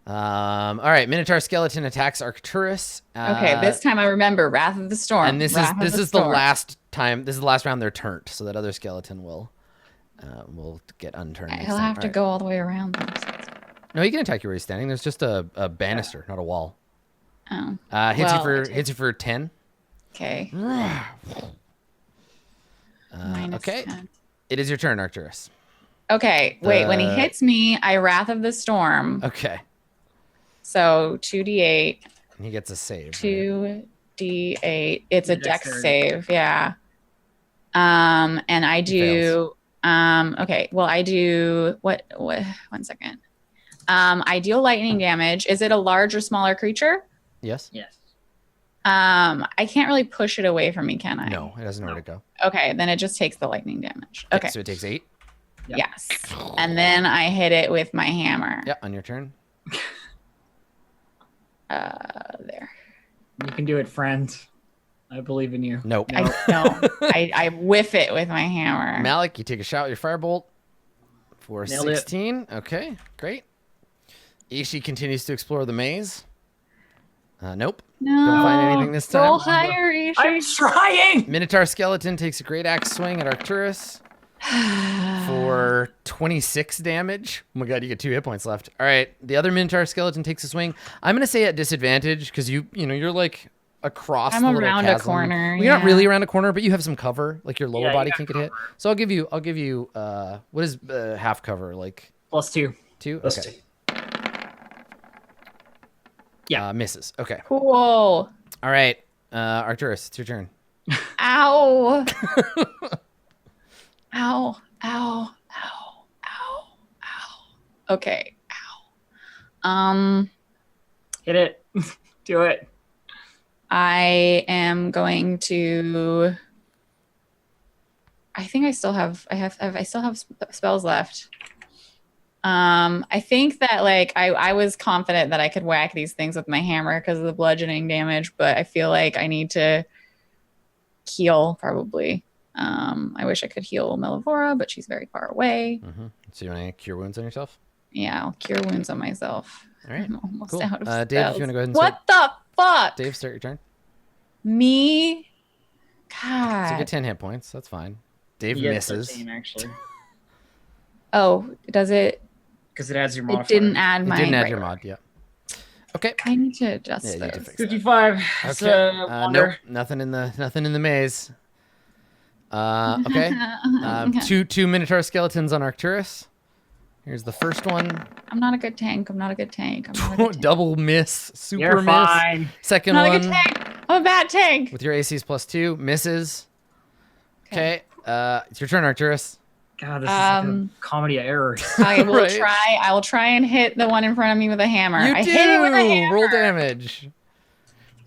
Speaker 1: All right. Minotaur Skeleton attacks Arcturus.
Speaker 2: Okay, this time I remember Wrath of the Storm.
Speaker 1: And this
Speaker 2: Wrath of
Speaker 1: is the
Speaker 2: Storm.
Speaker 1: last time. This is the last round they're turned, so that other skeleton will get unturned. next
Speaker 2: He'll
Speaker 1: time.
Speaker 2: have to
Speaker 1: All right.
Speaker 2: go all the way around. Them.
Speaker 1: No, he can attack you where he's standing. There's just a banister, not a wall.
Speaker 2: Oh,
Speaker 1: Hits
Speaker 2: Well,
Speaker 1: hits you for 10.
Speaker 2: okay. Minus
Speaker 1: Okay.
Speaker 2: 10.
Speaker 1: It is your turn, Arcturus.
Speaker 2: Okay, wait. When he
Speaker 1: Uh,
Speaker 2: hits me, I Wrath of the Storm.
Speaker 1: Okay.
Speaker 2: So 2d8,
Speaker 1: And he gets a save. right?
Speaker 2: 2d8. It's a Dex
Speaker 4: Dexterity.
Speaker 2: save, yeah. And I
Speaker 1: He
Speaker 2: do. Okay. Well, I do what? 1 second. I deal lightning damage. Is it a large or smaller creature?
Speaker 1: Yes.
Speaker 4: Yes.
Speaker 2: I can't really push it away from me, can I?
Speaker 1: No, it doesn't know where to go.
Speaker 2: Okay, then it just takes the lightning damage. Okay.
Speaker 1: So it takes 8.
Speaker 4: Yep.
Speaker 2: Yes. And then I hit it with my hammer.
Speaker 1: Yeah, on your turn.
Speaker 2: There.
Speaker 4: You can do it, friend. I believe in you.
Speaker 1: Nope.
Speaker 2: I I whiff it with my hammer.
Speaker 1: Malik, you take a shot with your firebolt for
Speaker 4: Nailed it.
Speaker 1: 16. Okay, great. Ishi continues to explore the maze. Nope.
Speaker 2: No.
Speaker 1: Don't find anything this time.
Speaker 2: Roll higher, Ishi.
Speaker 4: I'm trying.
Speaker 1: Minotaur Skeleton takes a great axe swing at Arcturus for 26 damage. Oh my god, you get 2 hit points left. All right, the other Minotaur Skeleton takes a swing. I'm gonna say at disadvantage because you're like across.
Speaker 2: I'm
Speaker 1: the little
Speaker 2: around a
Speaker 1: chasm.
Speaker 2: corner,
Speaker 1: Well, you're not
Speaker 2: yeah.
Speaker 1: really around a corner, but you have some cover. Like your lower
Speaker 4: Yeah, you
Speaker 1: body
Speaker 4: got
Speaker 1: can't get hit. So I'll give you. What is half cover like?
Speaker 4: +2.
Speaker 1: 2.
Speaker 3: Plus
Speaker 1: Okay.
Speaker 3: 2.
Speaker 4: Yeah.
Speaker 1: Misses. Okay.
Speaker 2: Cool.
Speaker 1: All right. Arcturus, it's your turn.
Speaker 2: Ow. Ow. Ow. Ow. Ow. Ow. Okay. Ow.
Speaker 4: Hit it. Do it.
Speaker 2: I am going to. I think I still have. I still have spells left. I think that like I was confident that I could whack these things with my hammer because of the bludgeoning damage, but I feel like I need to heal probably. I wish I could heal Melivora, but she's very far away.
Speaker 1: So you want to cure wounds on yourself?
Speaker 2: Yeah, I'll cure wounds on myself.
Speaker 1: All right.
Speaker 2: I'm almost
Speaker 1: Cool.
Speaker 2: out of
Speaker 1: Dave, if
Speaker 2: spells.
Speaker 1: you want to go ahead and
Speaker 2: What the fuck?
Speaker 1: Dave, start your turn.
Speaker 2: Me?
Speaker 1: So you
Speaker 2: God.
Speaker 1: get 10 hit points. That's fine. Dave
Speaker 4: You get
Speaker 1: misses.
Speaker 4: 13, actually,
Speaker 2: Oh, does it?
Speaker 4: because it adds your
Speaker 2: It
Speaker 4: modifier.
Speaker 2: didn't add
Speaker 1: You
Speaker 2: my.
Speaker 1: didn't add
Speaker 2: right.
Speaker 1: your mod, yeah. Okay.
Speaker 2: I need to adjust
Speaker 1: Yeah, you need to
Speaker 2: this.
Speaker 1: fix that.
Speaker 4: 55. It's
Speaker 1: Okay.
Speaker 4: a
Speaker 1: Nope.
Speaker 4: wonder.
Speaker 1: Nothing in the maze. Okay. Two Minotaur Skeletons on Arcturus. Here's the first one.
Speaker 2: I'm not a good tank. I'm not a good tank. I'm not a good tank.
Speaker 1: Double miss. Super
Speaker 4: You're
Speaker 1: miss.
Speaker 4: fine.
Speaker 1: Second
Speaker 2: I'm not a
Speaker 1: one
Speaker 2: good tank. I'm a bad tank.
Speaker 1: with your ACs +2 misses. Okay. It's your turn, Arcturus.
Speaker 4: God, this is like a comedy of errors.
Speaker 2: I will
Speaker 1: Right.
Speaker 2: try. I will try and hit the one in front of me with a hammer.
Speaker 1: You
Speaker 2: I
Speaker 1: do.
Speaker 2: hit it with a hammer.
Speaker 1: Roll damage.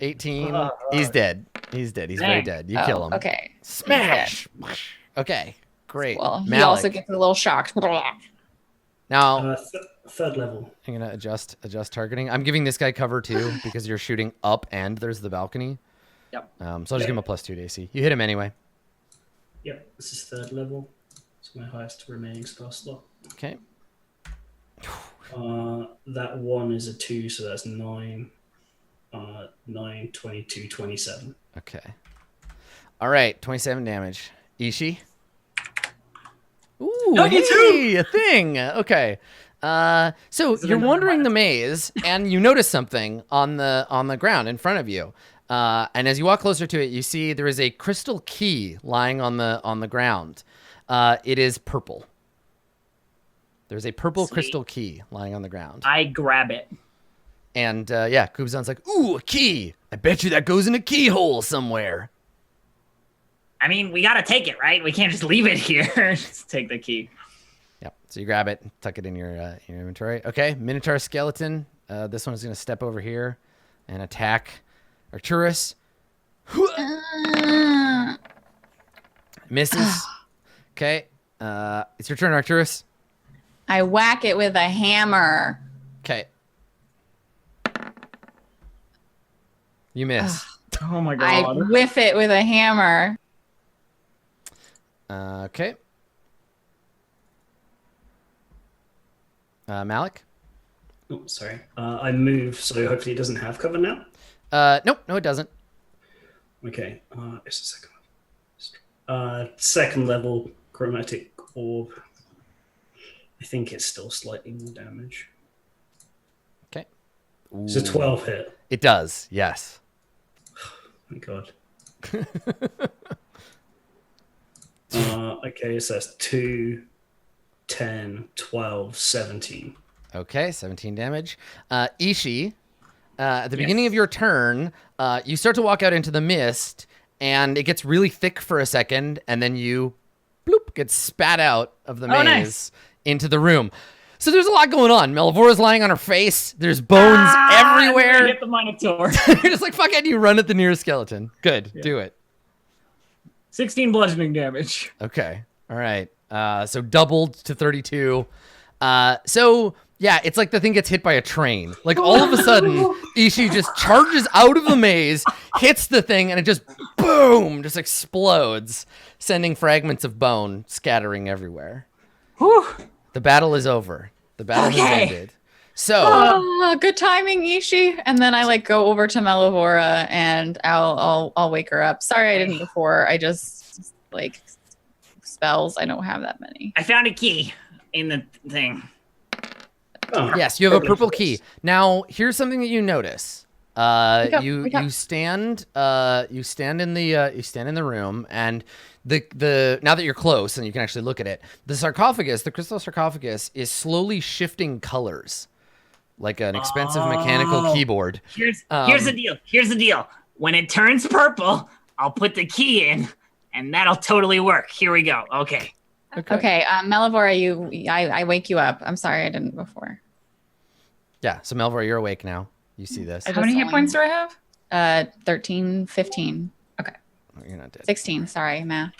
Speaker 1: 18.
Speaker 4: Oh,
Speaker 1: He's dead. He's dead. He's very
Speaker 4: Dang.
Speaker 1: dead. You
Speaker 2: Oh,
Speaker 1: kill him.
Speaker 2: Okay.
Speaker 1: Smash. Okay. Great.
Speaker 2: Well, he
Speaker 1: Malik.
Speaker 2: also gets a little shocked.
Speaker 1: Now
Speaker 3: Third level.
Speaker 1: I'm gonna adjust targeting. I'm giving this guy cover too because you're shooting up and there's the balcony.
Speaker 4: Yep.
Speaker 1: So I'll just give him a +2 to AC. You hit him anyway.
Speaker 3: Yep, this is third level. It's my highest remaining spell slot.
Speaker 1: Okay.
Speaker 3: That one is a 2, so that's 9. 9, 22, 27.
Speaker 1: Okay. All right. 27 damage. Ishi. Ooh, hey, a thing. Okay. So you're wandering the maze and you notice something on the ground in front of you. And as you walk closer to it, you see there is a crystal key lying on the ground. It is purple. There's a purple
Speaker 4: Sweet.
Speaker 1: crystal key lying on the ground.
Speaker 4: I grab it.
Speaker 1: And yeah, Kubzan's like, ooh, a key. I bet you that goes in a keyhole somewhere.
Speaker 5: I mean, we gotta take it, right? We can't just leave it here.
Speaker 4: Just take the key.
Speaker 1: Yep. So you grab it, tuck it in your inventory. Okay, Minotaur Skeleton. This one is going to step over here and attack Arcturus. Misses. Okay. It's your turn, Arcturus.
Speaker 2: I whack it with a hammer.
Speaker 1: Okay. You miss.
Speaker 4: Oh my
Speaker 2: I
Speaker 4: god.
Speaker 2: whiff it with a hammer.
Speaker 1: Okay. Malik?
Speaker 3: Oh, sorry. I move, so hopefully it doesn't have cover now.
Speaker 1: Nope. No, it doesn't.
Speaker 3: Okay. It's the second level. Second level chromatic orb. I think it's still slightly more damage.
Speaker 1: Okay.
Speaker 3: It's a 12 hit.
Speaker 1: It does. Yes.
Speaker 3: My god. Okay, so that's 2, 10, 12, 17.
Speaker 1: Okay, 17 damage. Ishi, at the beginning of your turn, you start to walk out into the mist, and it gets really thick for a second, and then you, bloop, get spat out of the maze
Speaker 5: nice.
Speaker 1: into the room. So there's a lot going on. Melvora's lying on her face. There's bones everywhere.
Speaker 4: Get the Minotaur.
Speaker 1: You're just like, fuck it, you run at the nearest skeleton. Good, do it.
Speaker 4: 16 bludgeoning damage.
Speaker 1: Okay. All right. So doubled to 32. So yeah, it's like the thing gets hit by a train. Like all of a sudden, Ishi just charges out of the maze, hits the thing, and it just boom, just explodes, sending fragments of bone scattering everywhere.
Speaker 4: Whew.
Speaker 1: The battle is over. The battle has ended. So
Speaker 2: Oh, good timing, Ishi. And then I like go over to Melivora and I'll wake her up. Sorry I didn't before. I just like spells. I don't have that many.
Speaker 5: I found a key in the thing.
Speaker 3: Oh,
Speaker 1: yes, you have a purple key. Now, here's something that you notice.
Speaker 2: up,
Speaker 1: You
Speaker 2: wake up.
Speaker 1: stand in the room, and the now that you're close and you can actually look at it, the crystal sarcophagus is slowly shifting colors, like an expensive mechanical keyboard.
Speaker 5: Here's the deal. Here's the deal. When it turns purple, I'll put the key in, and that'll totally work. Here we go. Okay.
Speaker 2: Okay, Melivora, I wake you up. I'm sorry I didn't before.
Speaker 1: Yeah. So Melvor, you're awake now. You see this.
Speaker 6: How many hit points do I have?
Speaker 2: 13, 15. Okay.
Speaker 1: You're not dead.
Speaker 2: 16, sorry, math.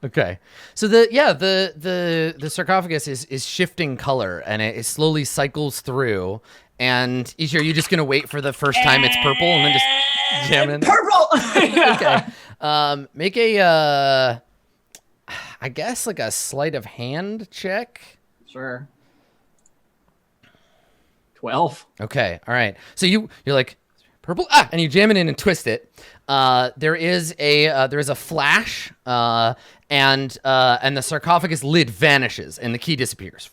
Speaker 1: Okay. So the sarcophagus is shifting color, and it slowly cycles through. And Ishii, are you just gonna wait for the first time it's purple and then just jam in?
Speaker 4: Purple.
Speaker 1: Okay. Make a I guess like a sleight of hand check.
Speaker 4: Sure. 12.
Speaker 1: Okay. All right. So you're like purple, and you jam it in and twist it. There is a flash, and the sarcophagus lid vanishes and the key disappears.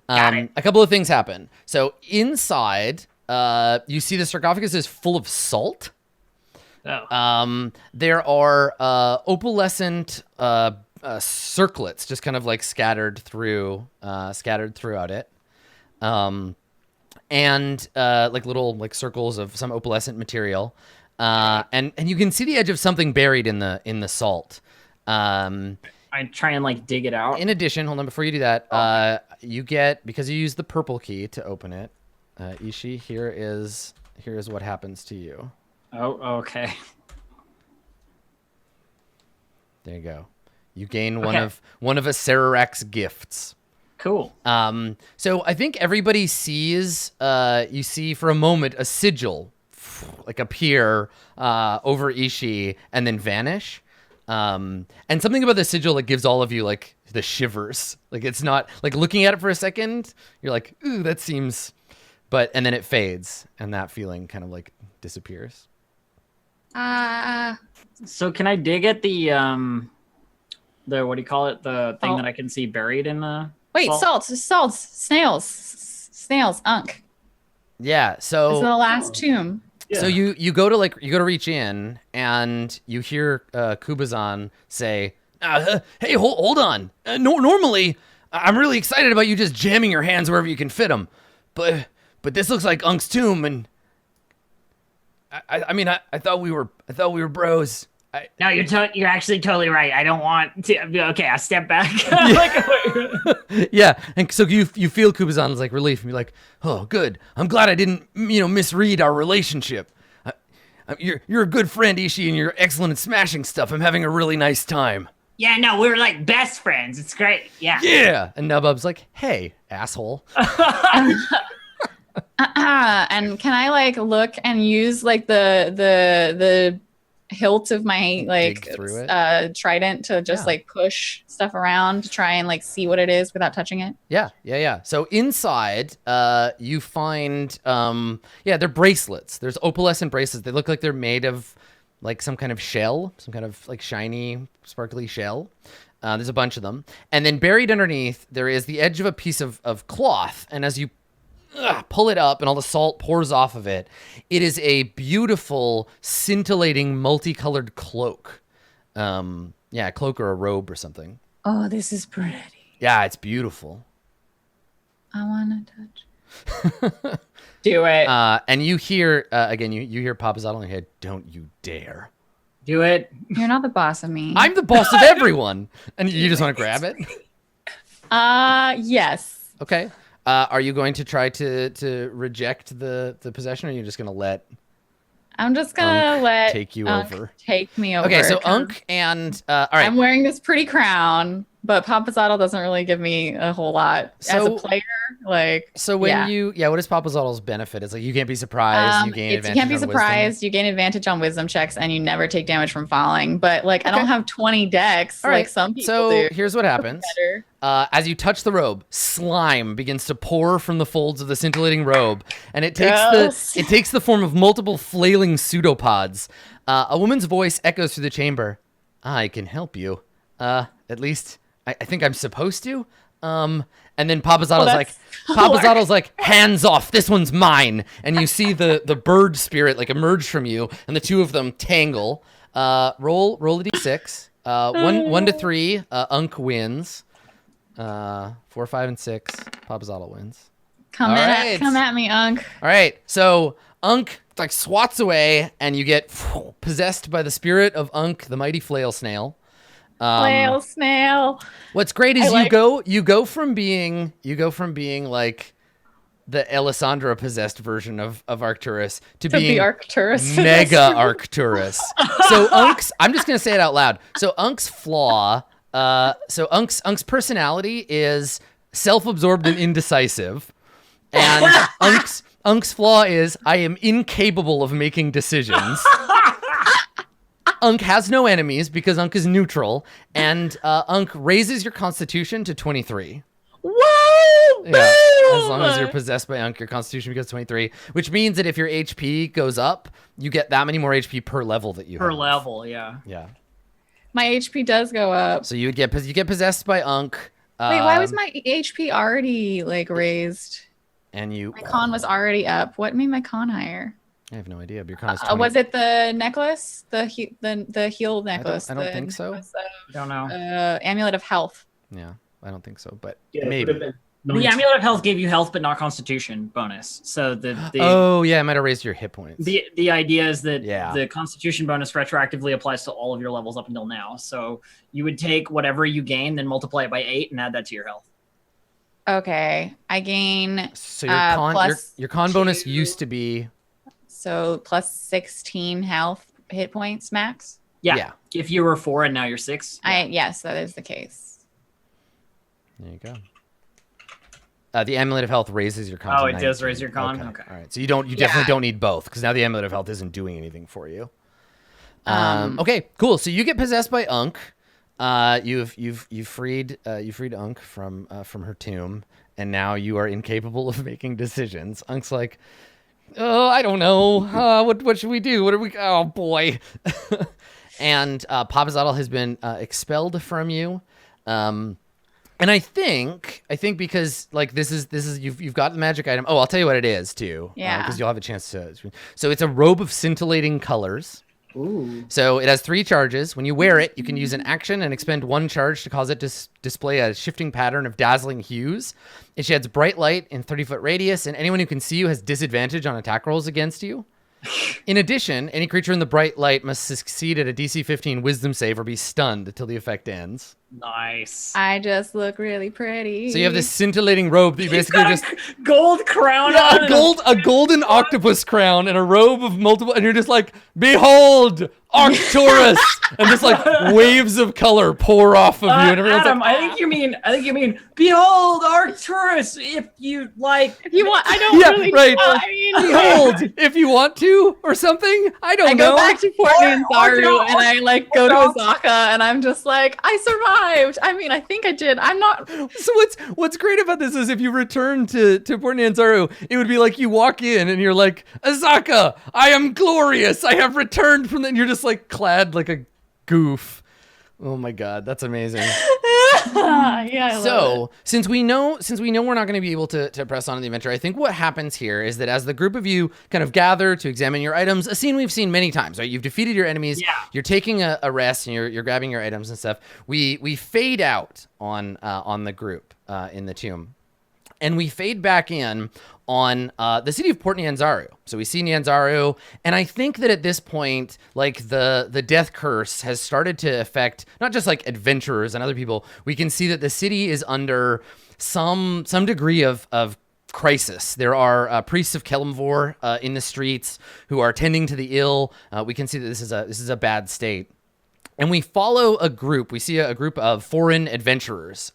Speaker 5: Got it.
Speaker 1: A couple of things happen. So inside, you see the sarcophagus is full of salt.
Speaker 4: Oh.
Speaker 1: There are opalescent circlets just kind of like scattered throughout it. And like little like circles of some opalescent material. And you can see the edge of something buried in the salt.
Speaker 4: I try and like dig it out.
Speaker 1: In addition, hold on, before you do that, you get, because you use the purple key to open it, Ishii, here is what happens to you.
Speaker 4: Oh, okay.
Speaker 1: There you go. You gain one of Acererak's gifts.
Speaker 4: Cool.
Speaker 1: So I think everybody sees, you see for a moment a sigil like appear over Ishii and then vanish. And something about the sigil that gives all of you like the shivers. Like it's not like looking at it for a second, you're like, ooh, that seems, and then it fades and that feeling kind of like disappears.
Speaker 4: So can I dig at the what do you call it? The thing that I can see buried in the
Speaker 2: Wait,
Speaker 4: salt?
Speaker 2: salts, snails, unk.
Speaker 1: Yeah. So
Speaker 2: This is the last tomb.
Speaker 3: Yeah.
Speaker 1: So you go to reach in and you hear Kubazan say, "Hey, hold on. Normally, I'm really excited about you just jamming your hands wherever you can fit them, but this looks like Unk's tomb, and I mean I thought we were bros."
Speaker 5: No, you're actually totally right. I don't want to. Okay, I'll step back.
Speaker 1: Yeah, and so you feel Kubazan's like relief, and you're like, "Oh, good. I'm glad I didn't misread our relationship. You're a good friend, Ishii, and you're excellent at smashing stuff. I'm having a really nice time."
Speaker 5: Yeah, no, we're like best friends. It's great. Yeah.
Speaker 1: Yeah, and Nubub's like, "Hey, asshole."
Speaker 2: And can I like look and use like the hilt of my like
Speaker 1: Dig through it?
Speaker 2: trident to just
Speaker 1: Yeah.
Speaker 2: like push stuff around to try and like see what it is without touching it?
Speaker 1: Yeah. So inside, you find, they're bracelets. There's opalescent bracelets. They look like they're made of like some kind of shell, some kind of like shiny, sparkly shell. There's a bunch of them. And then buried underneath, there is the edge of a piece of cloth. And as you pull it up and all the salt pours off of it, it is a beautiful, scintillating, multicolored cloak. A cloak or a robe or something.
Speaker 2: Oh, this is pretty.
Speaker 1: Yeah, it's beautiful.
Speaker 2: I want to touch.
Speaker 6: Do it.
Speaker 1: And you hear, again, you hear Papazotto in your head, "Don't you dare.
Speaker 4: Do it.
Speaker 2: You're not the boss of me.
Speaker 1: I'm the boss of everyone." And you just want to grab it?
Speaker 2: Yes.
Speaker 1: Okay. Are you going to try to reject the possession, or are you just going to let
Speaker 2: I'm just gonna let
Speaker 1: take you
Speaker 2: Unk
Speaker 1: over?
Speaker 2: take me over.
Speaker 1: Okay, so
Speaker 2: 'cause
Speaker 1: Unk and, all right.
Speaker 2: I'm wearing this pretty crown, but Papazotto doesn't really give me a whole lot as
Speaker 1: So-
Speaker 2: a player. Like,
Speaker 1: So when
Speaker 2: yeah.
Speaker 1: what is Papazotto's benefit? It's like you can't be surprised, you gain
Speaker 2: You
Speaker 1: advantage
Speaker 2: can't be
Speaker 1: on wisdom.
Speaker 2: surprised. You gain advantage on wisdom checks, and you never take damage from falling. But like, I don't have 20 decks
Speaker 1: All
Speaker 2: like
Speaker 1: right,
Speaker 2: some people
Speaker 1: so
Speaker 2: do.
Speaker 1: here's what happens.
Speaker 2: Better.
Speaker 1: As you touch the robe, slime begins to pour from the folds of the scintillating robe, and it
Speaker 2: Gross.
Speaker 1: takes the form of multiple flailing pseudopods. A woman's voice echoes through the chamber. "I can help you. At least I think I'm supposed to." And then Papazotto's like, "Hands off! This one's mine." And you see the bird spirit like emerge from you, and the two of them tangle. Roll a d6. 1 to 3. Unk wins. 4, 5, and 6. Papazotto wins.
Speaker 2: Come
Speaker 1: All
Speaker 2: at
Speaker 1: right.
Speaker 2: come at me, Unk.
Speaker 1: All right, so Unk like swats away, and you get possessed by the spirit of Unk, the mighty flail snail.
Speaker 2: Flail snail.
Speaker 1: What's great is
Speaker 2: I like-
Speaker 1: you go from being like Alessandra possessed version of Arcturus to
Speaker 2: To
Speaker 1: being
Speaker 2: be Arcturus.
Speaker 1: mega Arcturus. So Unk's, I'm just gonna say it out loud. So Unk's flaw, Unk's personality is self-absorbed and indecisive, and Unk's flaw is I am incapable of making decisions. Unk has no enemies because Unk is neutral, and Unk raises your constitution to 23.
Speaker 2: Whoa!
Speaker 1: Yeah, as long as you're possessed by Unk, your constitution becomes 23, which means that if your HP goes up, you get that many more HP per level that you have.
Speaker 4: Per level, yeah.
Speaker 1: Yeah.
Speaker 2: My HP does go up.
Speaker 1: So you get possessed by Unk.
Speaker 2: Wait, why was my HP already like raised?
Speaker 1: And you?
Speaker 2: My con was already up. What made my con higher?
Speaker 1: I have no idea. But your con is 20.
Speaker 2: Was it the necklace? The heal necklace?
Speaker 1: I don't think so.
Speaker 2: Necklace
Speaker 4: I don't know.
Speaker 2: Amulet of health.
Speaker 1: Yeah, I don't think so, but
Speaker 3: Yeah, it
Speaker 1: maybe.
Speaker 3: would have been
Speaker 4: The
Speaker 3: 19.
Speaker 4: Amulet of Health gave you health, but not Constitution bonus. So the
Speaker 1: Oh yeah, I might have raised your hit points.
Speaker 4: the idea is that
Speaker 1: Yeah.
Speaker 4: the Constitution bonus retroactively applies to all of your levels up until now. So you would take whatever you gain, then multiply it by 8, and add that to your health.
Speaker 2: Okay, I gain
Speaker 1: So your con,
Speaker 2: plus
Speaker 1: your con bonus
Speaker 2: 2.
Speaker 1: used to be
Speaker 2: so plus 16 health hit points max.
Speaker 4: Yeah. If you were 4 and now you're 6.
Speaker 2: Yes, that is the case.
Speaker 1: There you go. The Amulet of Health raises your con.
Speaker 4: Oh,
Speaker 1: to
Speaker 4: it does
Speaker 1: 19.
Speaker 4: raise your con? Okay.
Speaker 1: All right. So you definitely don't need both because now the Amulet of Health isn't doing anything for you. Okay, cool. So you get possessed by Unk. You've freed Unk from her tomb, and now you are incapable of making decisions. Unk's like, oh, I don't know. What should we do? What are we? Oh boy. And Papazotl has been expelled from you. And I think because like this is you've got the magic item. Oh, I'll tell you what it is too.
Speaker 2: Yeah.
Speaker 1: Because you'll have a chance to. So it's a robe of scintillating colors.
Speaker 4: Ooh.
Speaker 1: So it has 3 charges. When you wear it, you can use an action and expend 1 charge to cause it to display a shifting pattern of dazzling hues. It sheds bright light in 30-foot radius, and anyone who can see you has disadvantage on attack rolls against you. In addition, any creature in the bright light must succeed at a DC 15 Wisdom save or be stunned until the effect ends.
Speaker 4: Nice.
Speaker 2: I just look really pretty.
Speaker 1: So you have this scintillating robe that you basically just
Speaker 4: gold crown on.
Speaker 1: a golden octopus crown and a robe of multiple, and you're just like, behold, Arcturus, and just like waves of color pour off of you, and everyone's
Speaker 4: Adam,
Speaker 1: like,
Speaker 4: I think you mean, behold, Arcturus, if you like.
Speaker 2: If you want, I don't
Speaker 1: Yeah,
Speaker 2: really
Speaker 1: right.
Speaker 2: know. I mean,
Speaker 1: behold, if you want to, or something. I don't
Speaker 2: I
Speaker 1: know.
Speaker 2: go back to Port Nanzaru
Speaker 4: don't-
Speaker 2: and I like go to Azaka and I'm just like, I survived. I mean, I think I did. I'm not.
Speaker 1: So what's great about this is if you return to Port Nanzaru, it would be like you walk in and you're like, Azaka, I am glorious. I have returned from the, and you're just like clad like a goof. Oh my god, that's amazing.
Speaker 2: Yeah. I love
Speaker 1: So, since we know we're not going to be able to press on in the adventure, I think what happens here is that as the group of you kind of gather to examine your items, a scene we've seen many times, right? You've defeated your enemies, you're taking a rest, and you're grabbing your items and stuff. We fade out on the group in the tomb, and we fade back in on the city of Port Nyanzaru. So we see Nyanzaru, and I think that at this point, like the death curse has started to affect not just like adventurers and other people. We can see that the city is under some degree of crisis. There are priests of Kelemvor in the streets who are tending to the ill. We can see that this is a bad state. And we follow a group. We see a group of foreign adventurers.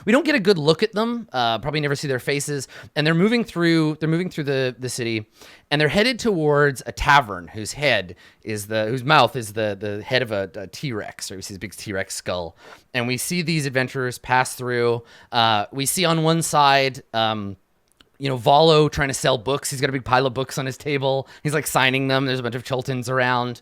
Speaker 1: We don't get a good look at them. Probably never see their faces. And they're moving through the city, and they're headed towards a tavern whose mouth is the head of a T-Rex. Or we see this big T-Rex skull. And we see these adventurers pass through. We see on one side, Valo trying to sell books. He's got a big pile of books on his table. He's like signing them. There's a bunch of Chultans around.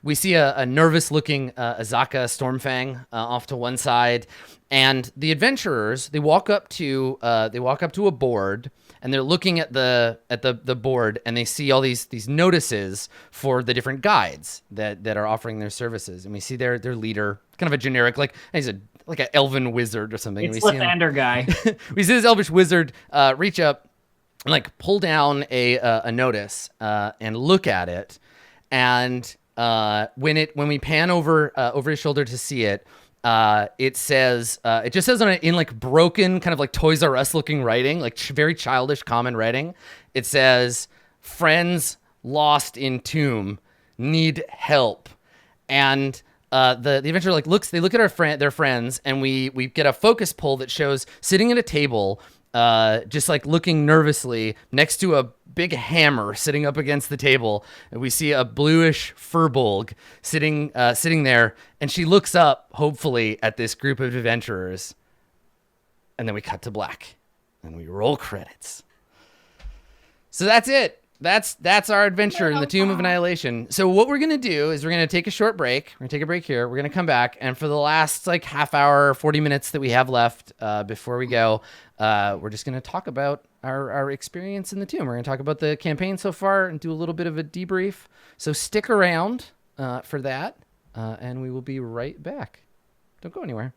Speaker 1: We see a nervous-looking Azaka Stormfang off to one side, and the adventurers they walk up to a board, and they're looking at the board, and they see all these notices for the different guides that are offering their services, and we see their leader, kind of a generic he's like an elven wizard or something.
Speaker 4: It's
Speaker 1: we see him,
Speaker 4: Lathander guy.
Speaker 1: we see this elvish wizard reach up and like pull down a notice and look at it, and when we pan over his shoulder to see it, it says, it just says in like broken kind of like Toys R Us looking writing, like very childish common writing. It says, friends lost in tomb, need help. And the adventurer like they look at their friends, and we get a focus pull that shows sitting at a table, just like looking nervously next to a big hammer sitting up against the table, and we see a bluish furbolg sitting there, and she looks up hopefully at this group of adventurers, and then we cut to black and we roll credits. So that's it. That's our adventure in the Tomb of Annihilation. So what we're going to do is we're going to take a short break. We're going to take a break here. We're going to come back. And for the last like half hour, 40 minutes that we have left before we go, we're just going to talk about our experience in the tomb. We're going to talk about the campaign so far and do a little bit of a debrief. So stick around for that, and we will be right back. Don't go anywhere.